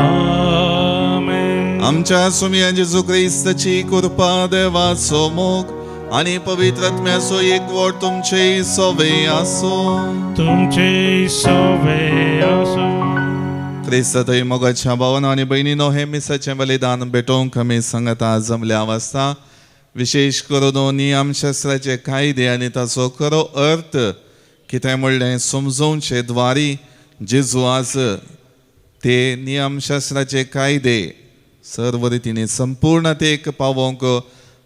आमेन. आमच्या सुमया जेजू ख्रिस्ताची कृपा देवाचो मोग आणि पवित्र आत्म्याचो एकवट तुमचे सोबे आसो. तुमचे सोबे आसो. क्रिस्त थंय मोगाच्या भावानो आनी भयणीनो हे मिसाचें बलिदान भेटोवंक आमी सांगता जमल्या वाजता विशेष करून नियमशास्त्राचे कायदे आनी ताचो खरो अर्थ कितें म्हणलें समजोवचे द्वारी जेजू आज ते नियमशास्त्राचे कायदे सर्व रितीने संपूर्णतेक पावोवंक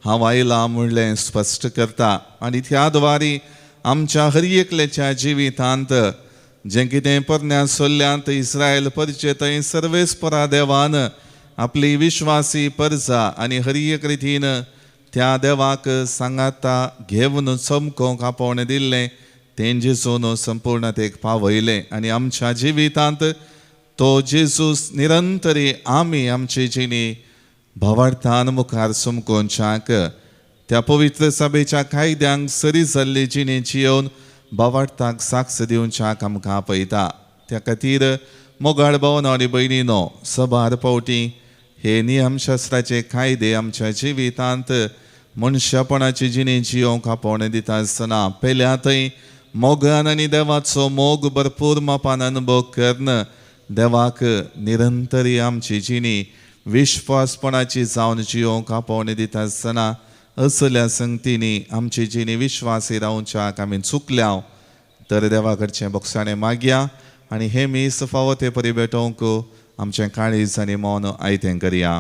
हांव आयला म्हणलें स्पश्ट करता आनी त्या द्वारी आमच्या हर एकल्याच्या जिवितांत जें कितें परन्या सोल्ल्यांत इस्रायल परचे थंय सर्वेस्परा देवान आपली विश्वासी परजा आनी हर एक रितीन त्या देवाक सांगाता घेवन चमकोवंक आपोवन दिल्लें तें जेजून संपूर्णतेक पावयलें आनी आमच्या जिवितांत तो जेजूस निरंतरी आमी आमचे जिणी भावार्थान मुखार चमकोवच्याक त्या पवित्र सभेच्या कायद्यांक सरी जाल्ली जिणी जियोवन भावार्थाक साक्ष दिवच्याक आमकां आपयता त्या खातीर मोगाळ भावनो आनी भयणीनो सभार पावटी हे नियमशास्त्राचे कायदे आमच्या जिवितांत मनशापणाची जिणी जियोवंक आपोवन दिता आसतना पयल्या थंय मोगान आनी देवाचो मोग भरपूर मापान अनुभव करन देवाक निरंतरी आमची जिणी विश्वासपणाची जावन जियोवंक आपोवन दिता आसतना असल्या संगतींनी आमची जिणी विश्वासी रावच्याक आमी चुकल्या तर देवा कडचें बोगसाणें मागया आनी हे मीस फावो ते परी भेटोवंक आमचें काळीज आनी मौन आयतें करया.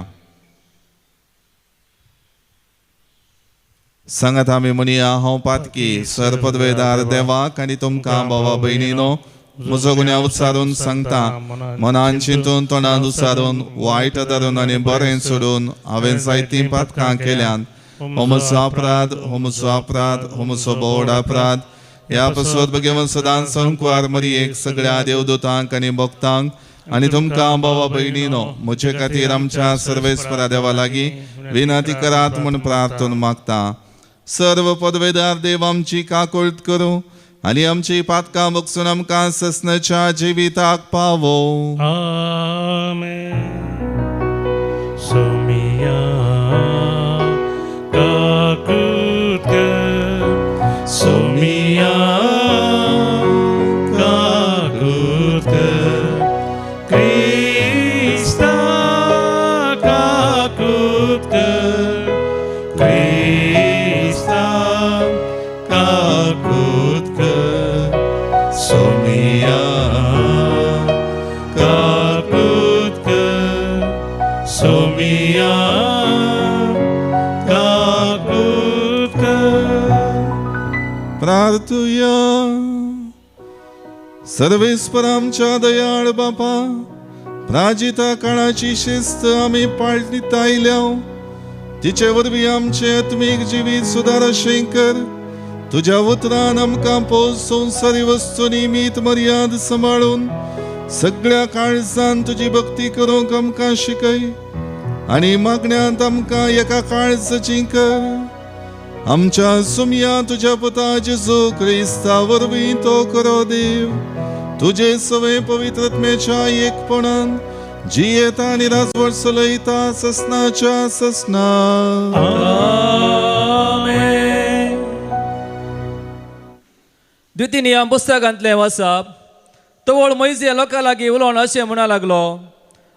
सांगात आमी म्हणया हांव पातकी सरपदवेदार देवाक आनी तुमकां भावा भयणीनो म्हजो गुन्यांव उच्चारून सांगता मनान चिंतून तोंडान उच्चारून वायट धरून आनी बरें सोडून हांवें जायतीं पातकां केल्यान हो म्हजो अपराध हो म्हजो अपराध हो म्हजो बोड अपराध ह्या पासून भगवन सदांच संकवार मरयेक सगळ्या देवदूतांक आनी भक्तांक आनी तुमकां भावा भयणीनो म्हजे खातीर आमच्या सर्वेस्परा देवा लागीं विनंती करात म्हूण प्रार्थना मागता. सर्व पदवेदार देव आमची काकुळट करूं आनी आमची पातकां बगसून आमकां ससनाच्या जिविताक पावो. आमेन. सोमिया काकुट सोमिया काकुट क्रिस्ता काकुट क्रिस्ता काकुट सोमिया काकुट सोमिया काकुट. प्रार्थुया. सर्वेस्पर आमच्या दयाळ बापा प्राजिता काळाची शिस्त आमी पाळीत आयल्या तिचे वरवीं आमचे आत्मीक जिवीत सुदारशें कर. तुज्या उतरान आमकां पोस संवसारी वस्तू निमीत मर्याद सांबाळून सगळ्या काळजान तुजी भक्ती करूंक आमकां शिकय आनी मागण्यांत आमकां एका काळजाची कर. आमच्या सुमया तुज्या पुता जेजू क्रिस्ता वरवीं तो करो देव तुजे सवे पवित्रत्मेच्या एकपणान जियेता आनी राजवट चलयता ससनाच्या ससना. द्वितीय नियम पुस्तकांतलें वाचप. तवळ मोइजे लोकां लागीं उलोवन अशें म्हणा लागलो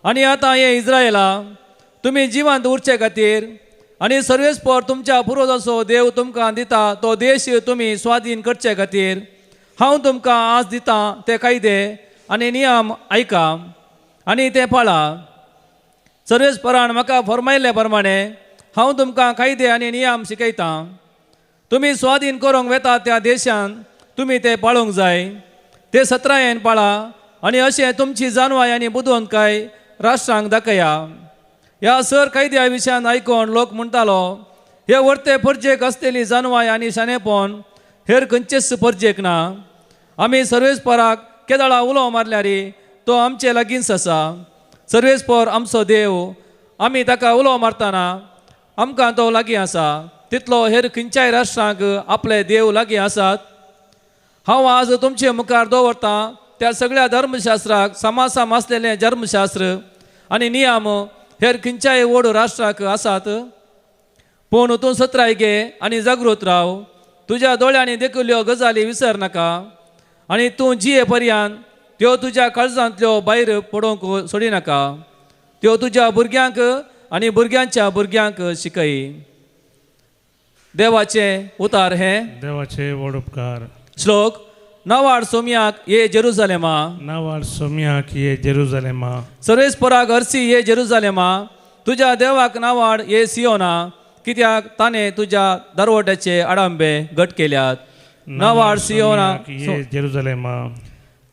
आनी आतां हे इस्रायेला तुमी जिवंत उरचे खातीर आनी सर्वेस्पर तुमच्या पुर्वजाचो देव तुमकां दिता तो देश तुमी स्वाधीन करचे खातीर हांव तुमकां आज दितां ते कायदे आनी नियम आयका आनी ते पाळा. सर्वेस्परान म्हाका फरमायल्ले प्रमाणें हांव तुमकां कायदे आनी नियम शिकयतां. तुमी स्वाधीन करूंक वेता त्या देशांत तुमी ते पाळूंक जाय. ते 17 पाळा आनी अशें तुमची जानवाय आनी बुदवंतकाय राष्ट्रांक दाखया. ह्या सर कायद्या विशयान आयकोन लोक म्हणटालो हे वर्ते परजेक आसलेली जानवाय आनी शाणेपण हेर खंयचेच परजेक ना. आमी सर्वेस्पराक केदाळा उलो मारल्या रे तो आमचे लागींच आसा. सर्वेस्पर आमचो देव आमी ताका उलो मारतना आमकां तो लागीं आसा तितलो हेर खंयच्याय राष्ट्रांक आपले देव लागीं आसात. हांव आज तुमचे मुखार दवरतां त्या सगळ्या धर्मशास्त्राक समासाम आसलेलें धर्मशास्त्र आनी नियम हेर खंयच्याय व्हड राष्ट्राक आसात. पूण तूं सत्राय घे आनी जागृत राव. तुज्या दोळ्यांनी देखुल्यो गजाली विसर नाका आनी तूं जिये पर्यंत त्यो तुज्या काळजांतल्यो भायर पडोवंक सोडिनाका. त्यो तुज्या भुरग्यांक आनी भुरग्यांच्या भुरग्यांक शिकय. देवाचे उतार हे देवाचे व्हड उपकार. श्लोक नावाड सोम्याक ये जेरुजालेमा. नावाड सोम्याक ये जेरुजालेमा. सर्वेस्पराक हरसी ये जेरुजालेमा. तुज्या देवाक नावाड ये सियोना. कित्याक ताणे तुज्या दरवट्याचे आडांबे घट केल्यात. नावाड सियोना ये जेरुजालेमा.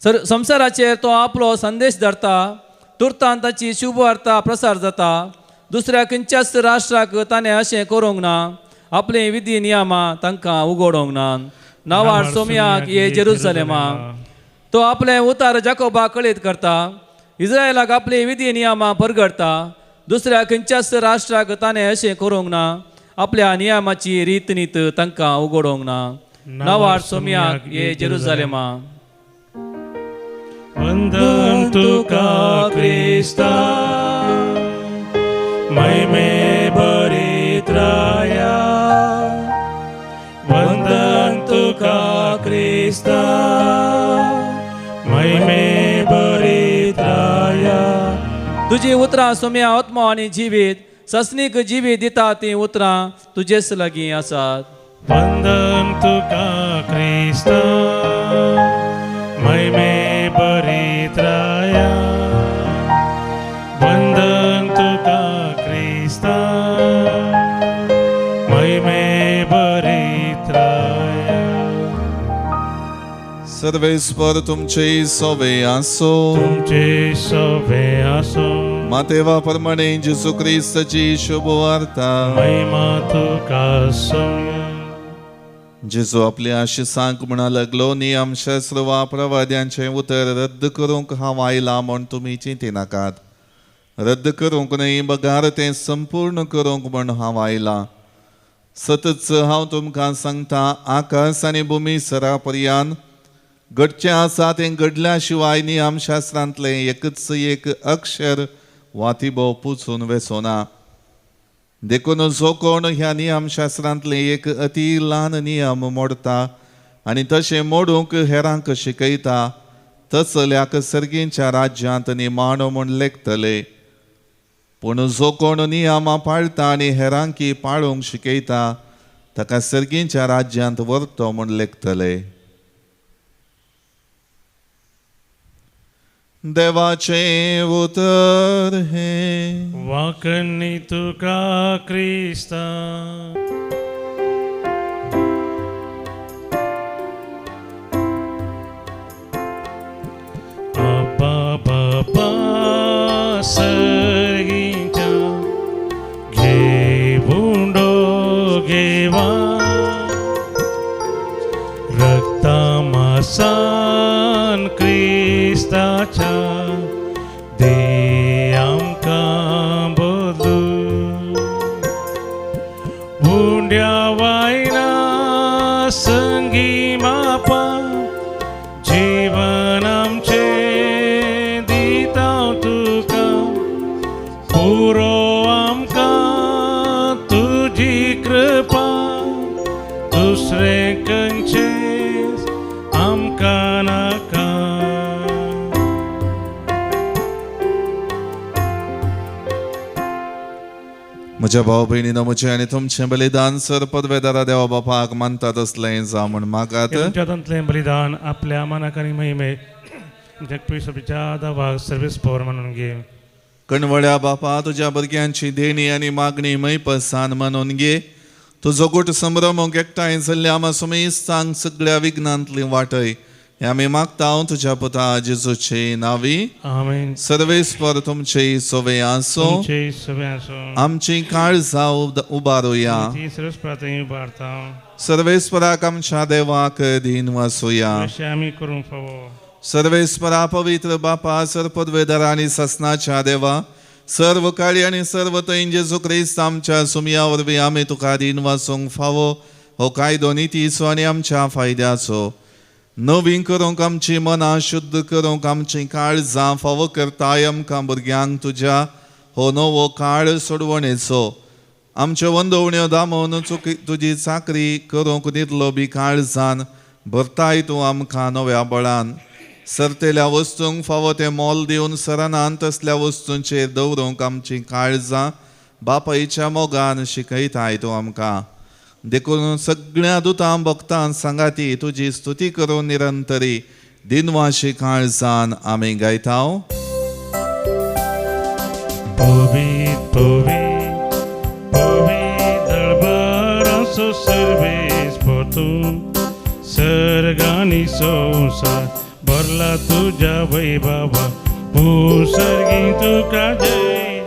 संवसाराचेर तो आपलो संदेश धरता. तुर्तान ताची शुभ वार्ता प्रसार जाता. दुसऱ्या खंयच्याच राष्ट्राक ताणें अशें करूंक ना. आपले विधी नियमा तांकां उगडोवंक ना. नावाड सोम्याक ये जेरुजालेमा. तो आपले उतार जाकोबाक कळीत करता. इस्रायलाक आपले विधी नियमा परगडता. दुसऱ्या खंयच्याच राष्ट्राक ताणें अशें करूंक ना. आपल्या नियमाची रीतनीत तांकां उगडोवंक ना. नावाड सोम्याक ये जेरुजालेमा. वंदन तुका क्रिस्ता, महिमे भरीत राया. वंदन तुका क्रिस्ता, महिमे भरीत राया. तुजी उतरां सोम्या आत्मा आनी जिवीत. ससनीक जिवीत दिता ती उतरां तुजेच लागीं आसात. वंदन तुका क्रिस्ता, महिमे भरीत राया. वंदन तुका क्रिस्ता, महिमे भरीत राया. सर्वेस्पर तुमचे सोवे आसो. तुमचे सोवे आसो. मातेवा प्रमाणे जेजू ख्रिस्ताची शुभ वार्ता. महिमा तुका सोम्या. जेजू आपल्या आशिसांक म्हणा लागलो, नियमशास्त्र वा प्रवाद्यांचे उतर रद्द करूंक हांव आयला म्हण तुमी चिंतिनाकात. रद्द करूंक न्ही, बगार तें संपूर्ण करूंक म्हण हांव आयला. सतच हांव तुमकां सांगता, आकाश आनी भुमी सरा पर्यंत घडचें आसा तें घडल्या शिवाय नियमशास्त्रांतलें एकच एक अक्षर वा तिबो पुसून वेचोना. देखून जो कोण ह्या नियमशास्त्रांतले एक अति ल्हान नियम मोडता आनी तशें मोडूंक हेरांक शिकयता, तसल्याक सर्गींच्या राज्यांत निमाणो म्हूण लेखतले. पूण जो कोण नियमां पाळटा आनी हेरांकी पाळूंक शिकयता, ताका सर्गींच्या राज्यांत व्हरतो म्हूण लेखतले. देवाचे उतर हे. वाकणी तुका क्रिस्ता. आबा बाबा सर्गींच्या घे बुंडो घेवा. रक्ता मासान क्रिस्ताच्या दे आमकां बदलू. बुंड्या वायना संगी मापा, जीवन आमचें दिता तुका. पुरो आमकां तुजी कृपा. दुसरे खंयचेंच आमकां नाका. म्हज्या भाव भयणीनो, म्हजें आनी तुमचें बलिदान सर पदवेदारा देवा बापाक मानता तसलें जा म्हण मागात. तुमच्यातलें बलिदान आपल्या मनाक आनी महिमे जगपीच्या दावाक सर्वेस पॉवर म्हणून घे. कणवळ्या बापा, तुज्या भुरग्यांची देणी आनी मागणी मैपसान मानून घे. तुजो गोट संभ्रमूंक एकठांय जाल्ल्या आमा सुमेस्तांक सगळ्या विघ्नांतली वाटय. हे आमी मागता हांव तुज्या पुता जेजूचे नांवी. आमेन. सर्वेस्पर तुमचे सोवे आसो. तुमचे सगळे आसो. आमची काळजां उबारुया. ती सर्वेस्परांत उबारता. सर्वेस्पराक आमच्या देवाक दिन वासुया. अशें आमी करूंक फावो. सर्वेस्परा पवित्र बापा, सरपदवेदारा आनी ससनाच्या देवा, सर्व काळी आनी सर्व तैन जेजू ख्रिस्त आमच्या सुमया वरवीं आमी तुका दिन वासूंक फावो. हो कायदो नितीचो आनी आमच्या फायद्याचो. नवीन करूंक आमची मनां शुद्ध करूंक आमची काळजां फावो करताय. आमकां भुरग्यांक तुज्या हो नवो काळ सोडवणेचो. आमच्यो वंदवण्यो दामोवन तुजी चाकरी करूंक दितलो बी काळजान भरताय तूं आमकां नव्या बळान. सरतेल्या वस्तूंक फावो ते मोल दिवन सरानांत असल्या वस्तूंचेर दवरूंक आमची काळजां बापायच्या मोगान शिकयताय तूं आमकां. देखून सगळ्या दुतां भक्तां सांगाती तुजी स्तुती करून निरंतरी दिनवाशी काळजान आमी गायता. सर्गानी संसार भरला तुझ्या वैभवा सर्गी तुका जय.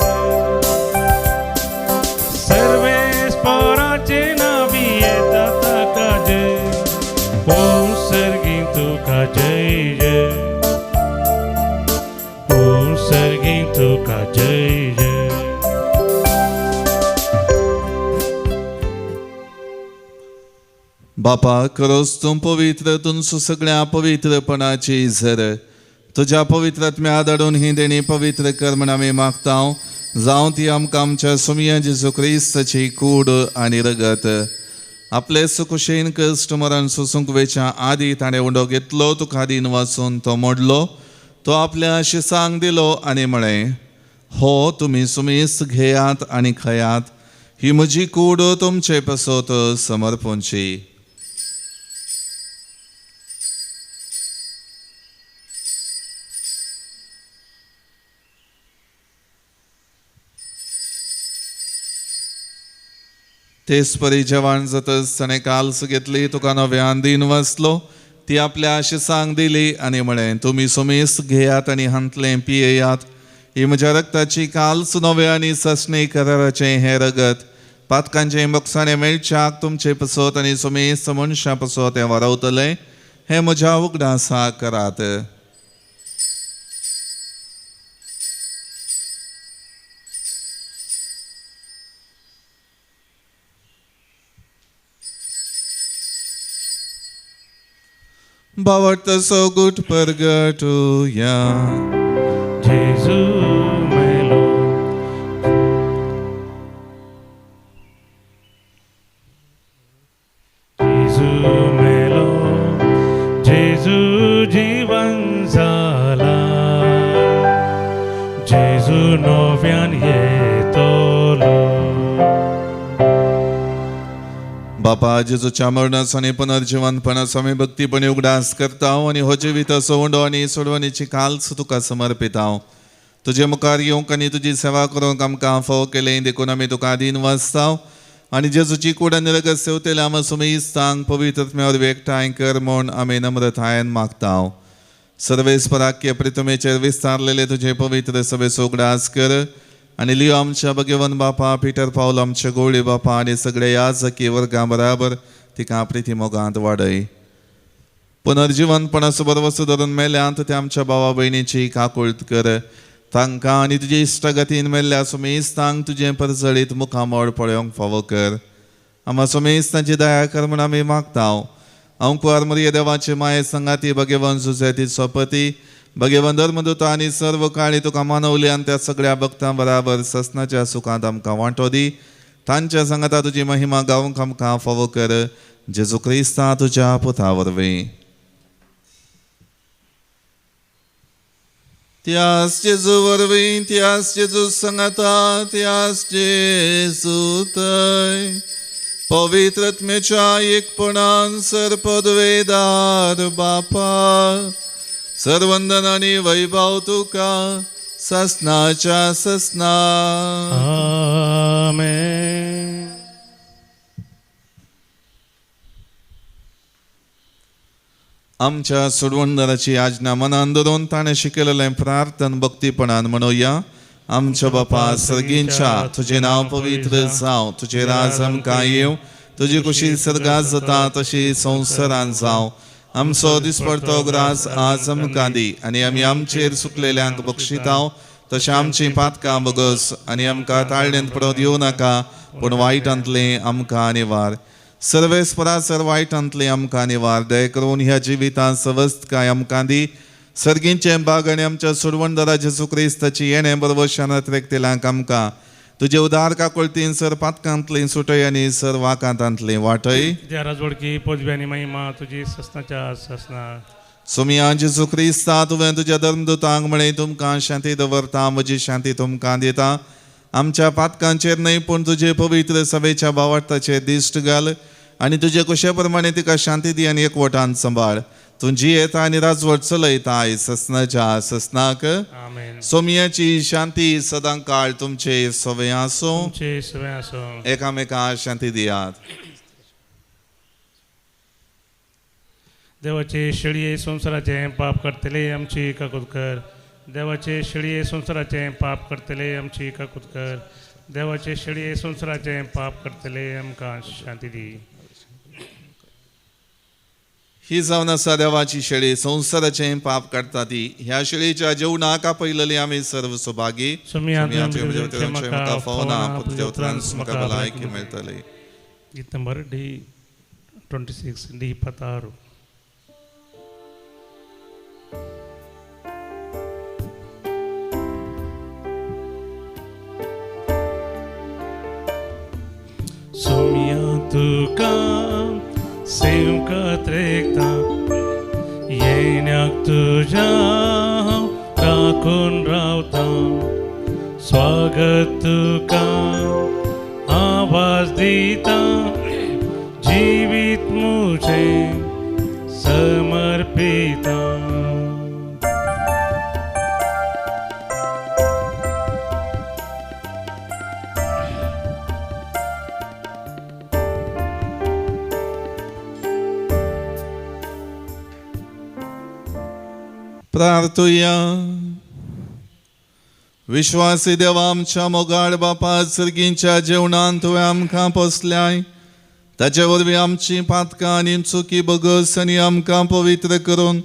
सर्वेस्पराचे नावी येतात ताका जय. सर्गी तुका जय जय. सर्गी तुका जय जय. बापा खरोच तूं पवित्र, तूं सगळ्या पवित्रपणाची झर. तुज्या पवित्रात्म्या धाडून ही देणी पवित्र कर म्हण आमी मागता. जावं ती आमकां आमच्या सुमया जेजू क्रिस्ताची कूड आनी रगत. आपले सुखुशेन कश्ट मरण सोसूंक वेच्या आदी ताणें उंडो घेतलो, तुका आदीन वाचून तो मोडलो. तो आपल्या शिसांक दिलो आनी म्हळें, हो तुमी सुमेस घेयात आनी खयात. ही म्हजी कूड तुमचे पसोत समर्पूंची. तेच परी जेवण जातच ताणें काल्स घेतली, तुका नव्यान दिन वाचलो. ती आपल्या शिसांक दिली आनी म्हळें, तुमी सुमेस घेयात आनी हांतलें पियेयात. ही म्हज्या रक्ताची काल्स नवे आनी ससणे कराराचें हें रगत. पातकांचें बक्षाणें मेळच्याक तुमचे पसोत आनी सुमेस मनशां पसोत हें वारवतलें. हें म्हज्या उगडासा करात. बावट सोगुट परगटुया. जेजू मेलो. जेजू मेलो. जेजू जीवन जाला. जेजू नव्यान येतलो. बापा जेजूच्या मरणाचो आनी पुनर्जिवनपणाचो आमी भक्तीपणी उगडास करता आनी हो जिवीत असो उंडो आनी सोडवणेची काल्स तुका समर्पिता. तुजे मुखार येवंक आनी तुजी सेवा करूंक आमकां फावो केलें देखून आमी तुका आदीन वाचता. आनी जेजूची कूड आनी रगत सेवतेल्या आमी सुमेस्तांक पवित्रत्म्यावर एकठांय कर म्हूण आमी नम्रतायेन मागता. सर्वेस्पराक्य प्रितमेचेर विस्तारलेले तुजे पवित्र सभेचो उगडास कर. आनी लियो आमच्या भगवन बापा, पिटर पावल आमच्या गोळी बापा आनी सगळे याजकी वर्गां बराबर तिका प्रिती मोगांत वाडय. पुनर्जिवनपणाचो बरवसो धरून मेल्यांत ते आमच्या भावा भयणीची काकुळट कर. तांकां आनी तुजे इश्टगतीन मेल्ल्या सुमेस्तांक तुजें परजळीत मुखामोळ पळोवंक फावो कर. आम्हा सुमेस्तांची दया कर म्हूण आमी मागता. हांव कुंवार मरिये देवाचे माये संगाती भगवन सुसेती सोपती भगवन धर्मदूत आनी सर्व काळी तुका मानवली आनी त्या सगळ्या भक्तां बराबर ससनाच्या सुखांत आमकां वांटो दी. तांच्या संगता तुजी महिमा गावंक आमकां फावो कर. जेजू क्रिस्ता तुज्या पुता वरवीं. त्याच जेजू वरवीं, त्याच जेजू संगता, त्याच जेजू थंय पवित्रत्मेच्या एकपणान सरपदवेदार बापा सर्वंदन आनी वैभव तुका ससनाच्या ससना. आमेन. आमच्या सोडवणदाराची आज्ञा मनान धरून ताणें शिकयलेलें प्रार्थन भक्तीपणान म्हणुया. आमच्या बापा सर्गींच्या, तुजें नांव पवित्र जावं. तुजें राज आमकां येवं. तुजी कुशी सर्गात जाता तशी संवसारांत जावं. आमचो दिसपडतो ग्रास आज आमकां दी आनी आमी आमचेर सुकलेल्यांक बक्षितांव. तशें आमचीं पातकां बगस आनी आमकां ताळणेंत पडोवन येवं नाका, पूण वायटांतलें आमकां निवार. सर्वेस्परा सर वायटांतलें आमकां निवार. दय करून ह्या जिवितांत सवस्थकाय आमकां दी. सर्गींचें बाग आनी आमच्या सोडवणदारा जेजू क्रिस्ताची येणें बरवशानांत रेखतेल्यांक आमकां तुजे उदार काकुळतीन सर पातकांतलीं सुटय आनी सर वाकांतांतलीं वाटय. तुझ्या राजवडकी पोजब्यांनी महिमा तुझी ससनाच्या ससना. सोमिया जेजू क्रिस्ता तुवें तुज्या धर्मदुतांक म्हळें तुमकां शांती दवरता म्हजी शांती तुमकां दिता. आमच्या पातकांचेर न्हय पूण तुजे पवित्र सभेच्या भावार्थाचेर दिश्ट घाल आनी तुजे कुशे प्रमाणे तिका शांती दी आनी एकवटान सांबाळ. तूं जी येता आनी राजवट चलयता आयज ससनाच्या ससनाक. आमेन. सोमियाची शांती सदां काळ तुमचे सवे आसूं. तुमचे सगळे आसूं. एकामेकां शांती दियात. देवाचे शेळये संसाराचे पाप करतले आमची काकूत कर. देवाचे शेळये संसाराचे पाप करतले आमची काकूत कर. देवाचे शेळये संसाराचे पाप करतले आमकां शांती दी. ही जावन आसा देवाची शेळी संसाराचे पाप करता ती. ह्या शेळीच्या जेवणाक आपयलेली आमी सर्व सुभागी. म्हाका फोना पुतच्या उतरांस म्हाका भलायकी मेळटली. गीत नंबर D26 D26. सोमिया तुका सेवकात रेखता येण्याक तुझ्या हांव राखून रावता. स्वागत तुका आवाज दिता जिवीत मुझे समर्पिता. प्रार्थुया. विश्वासी देवा आमच्या मोगाळ बापा सर्गींच्या जेवणांत तुवें आमकां पोसल्याय. ताचे वरवीं आमची पातकां आनी चुकी बगस आनी आमकां पवित्र करून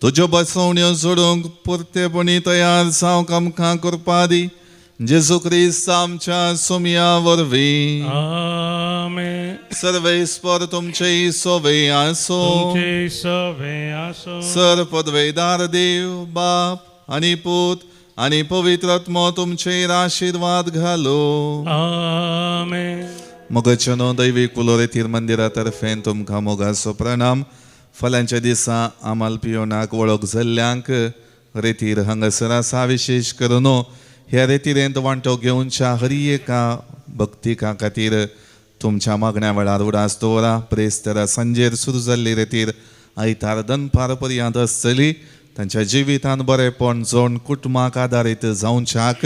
तुज्यो बसवण्यो सोडूंक परतेपणी तयार जावंक आमकां करपा दी. जेजू क्रिस्त आमच्या सोमिया वरवीं. आमेन. सर्वेस्पर तुमचे सोवे आसो. तुमचे सवे आसो. सर पदवेदार देव बाप आनी पूत आनी पवित्र आत्मो तुमचेर आशीर्वाद घालो. आमेन. मोगाचेनो दैवीक उलोरेतीर मंदिरा तर्फेन तुमकां मोगाचो प्रणाम. फाल्यांच्या दिसा आमाल पियोनाक वळख जाल्ल्यांक रेतीर हांगासर आसा. विशेष करून ह्या रेतीरेंत वांटो घेवनच्या हर एका भक्तिका खातीर तुमच्या मागण्या वेळार उडास दवरा. प्रेस्तर सांजेर सुरू जाल्ली रेतीर आयतार दनपार पर्यंत आसतली. तांच्या जिवितान बरेपण जोड कुटुंबाक आदारीत जावच्याक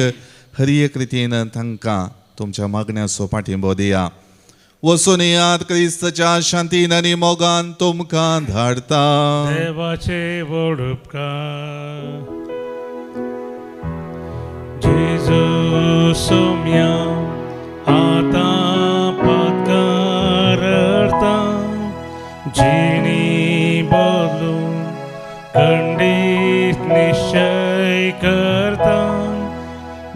हर एक रितीन तांकां तुमच्या मागण्याचो पाठिंबो दिया. वचून येयात क्रिस्ताच्या शांतीन आनी मोगान तुमकां धाडटा. देवाचे व्हड उपकार. जेजू सोम्या आतां पातकार अर्ता जिणी बदलून खंडीत निश्चय करता.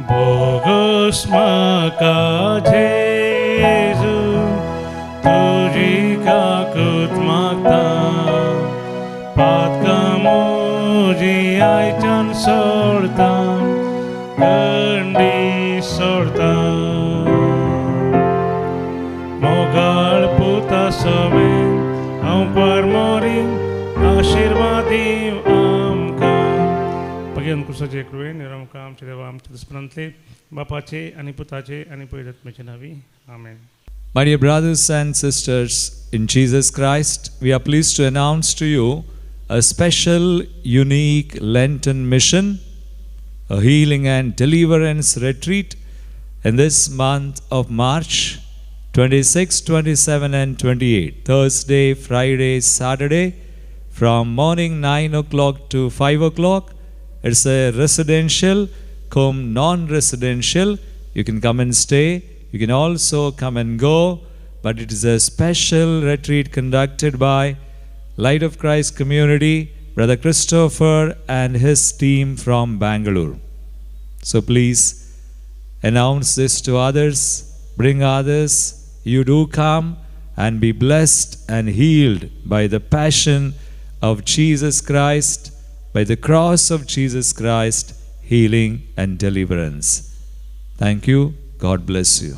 बोगस म्हाका जेजू तुजी काकूत मागता. पातकां म्हजी आयच्यान सोडता खंडी सोडता. मोगाळ पुता सवें हांव परमोरी आशिर्वाद दिव आमकां. भगवान कृष्णाचे कृपेन आमकां आमचे देवा आमचे दुस्पणांतले बापाचे आनी पुताचे आनी पवित्र आत्म्याचे नांवी. आमेन. My dear brothers and sisters in Jesus Christ, we are pleased to announce to you a special, unique Lenten mission, a healing and deliverance retreat in this month of March 26, 27 and 28, Thursday, Friday, Saturday, from morning 9 o'clock to 5 o'clock. It's a residential, cum non-residential. You can come and stay. You can also come and go, but it is a special retreat conducted by Light of Christ Community, Brother Christopher and his team from Bangalore. So please announce this to others, bring others. You do come and be blessed and healed by the passion of Jesus Christ, by the cross of Jesus Christ, healing and deliverance. Thank you. God bless you.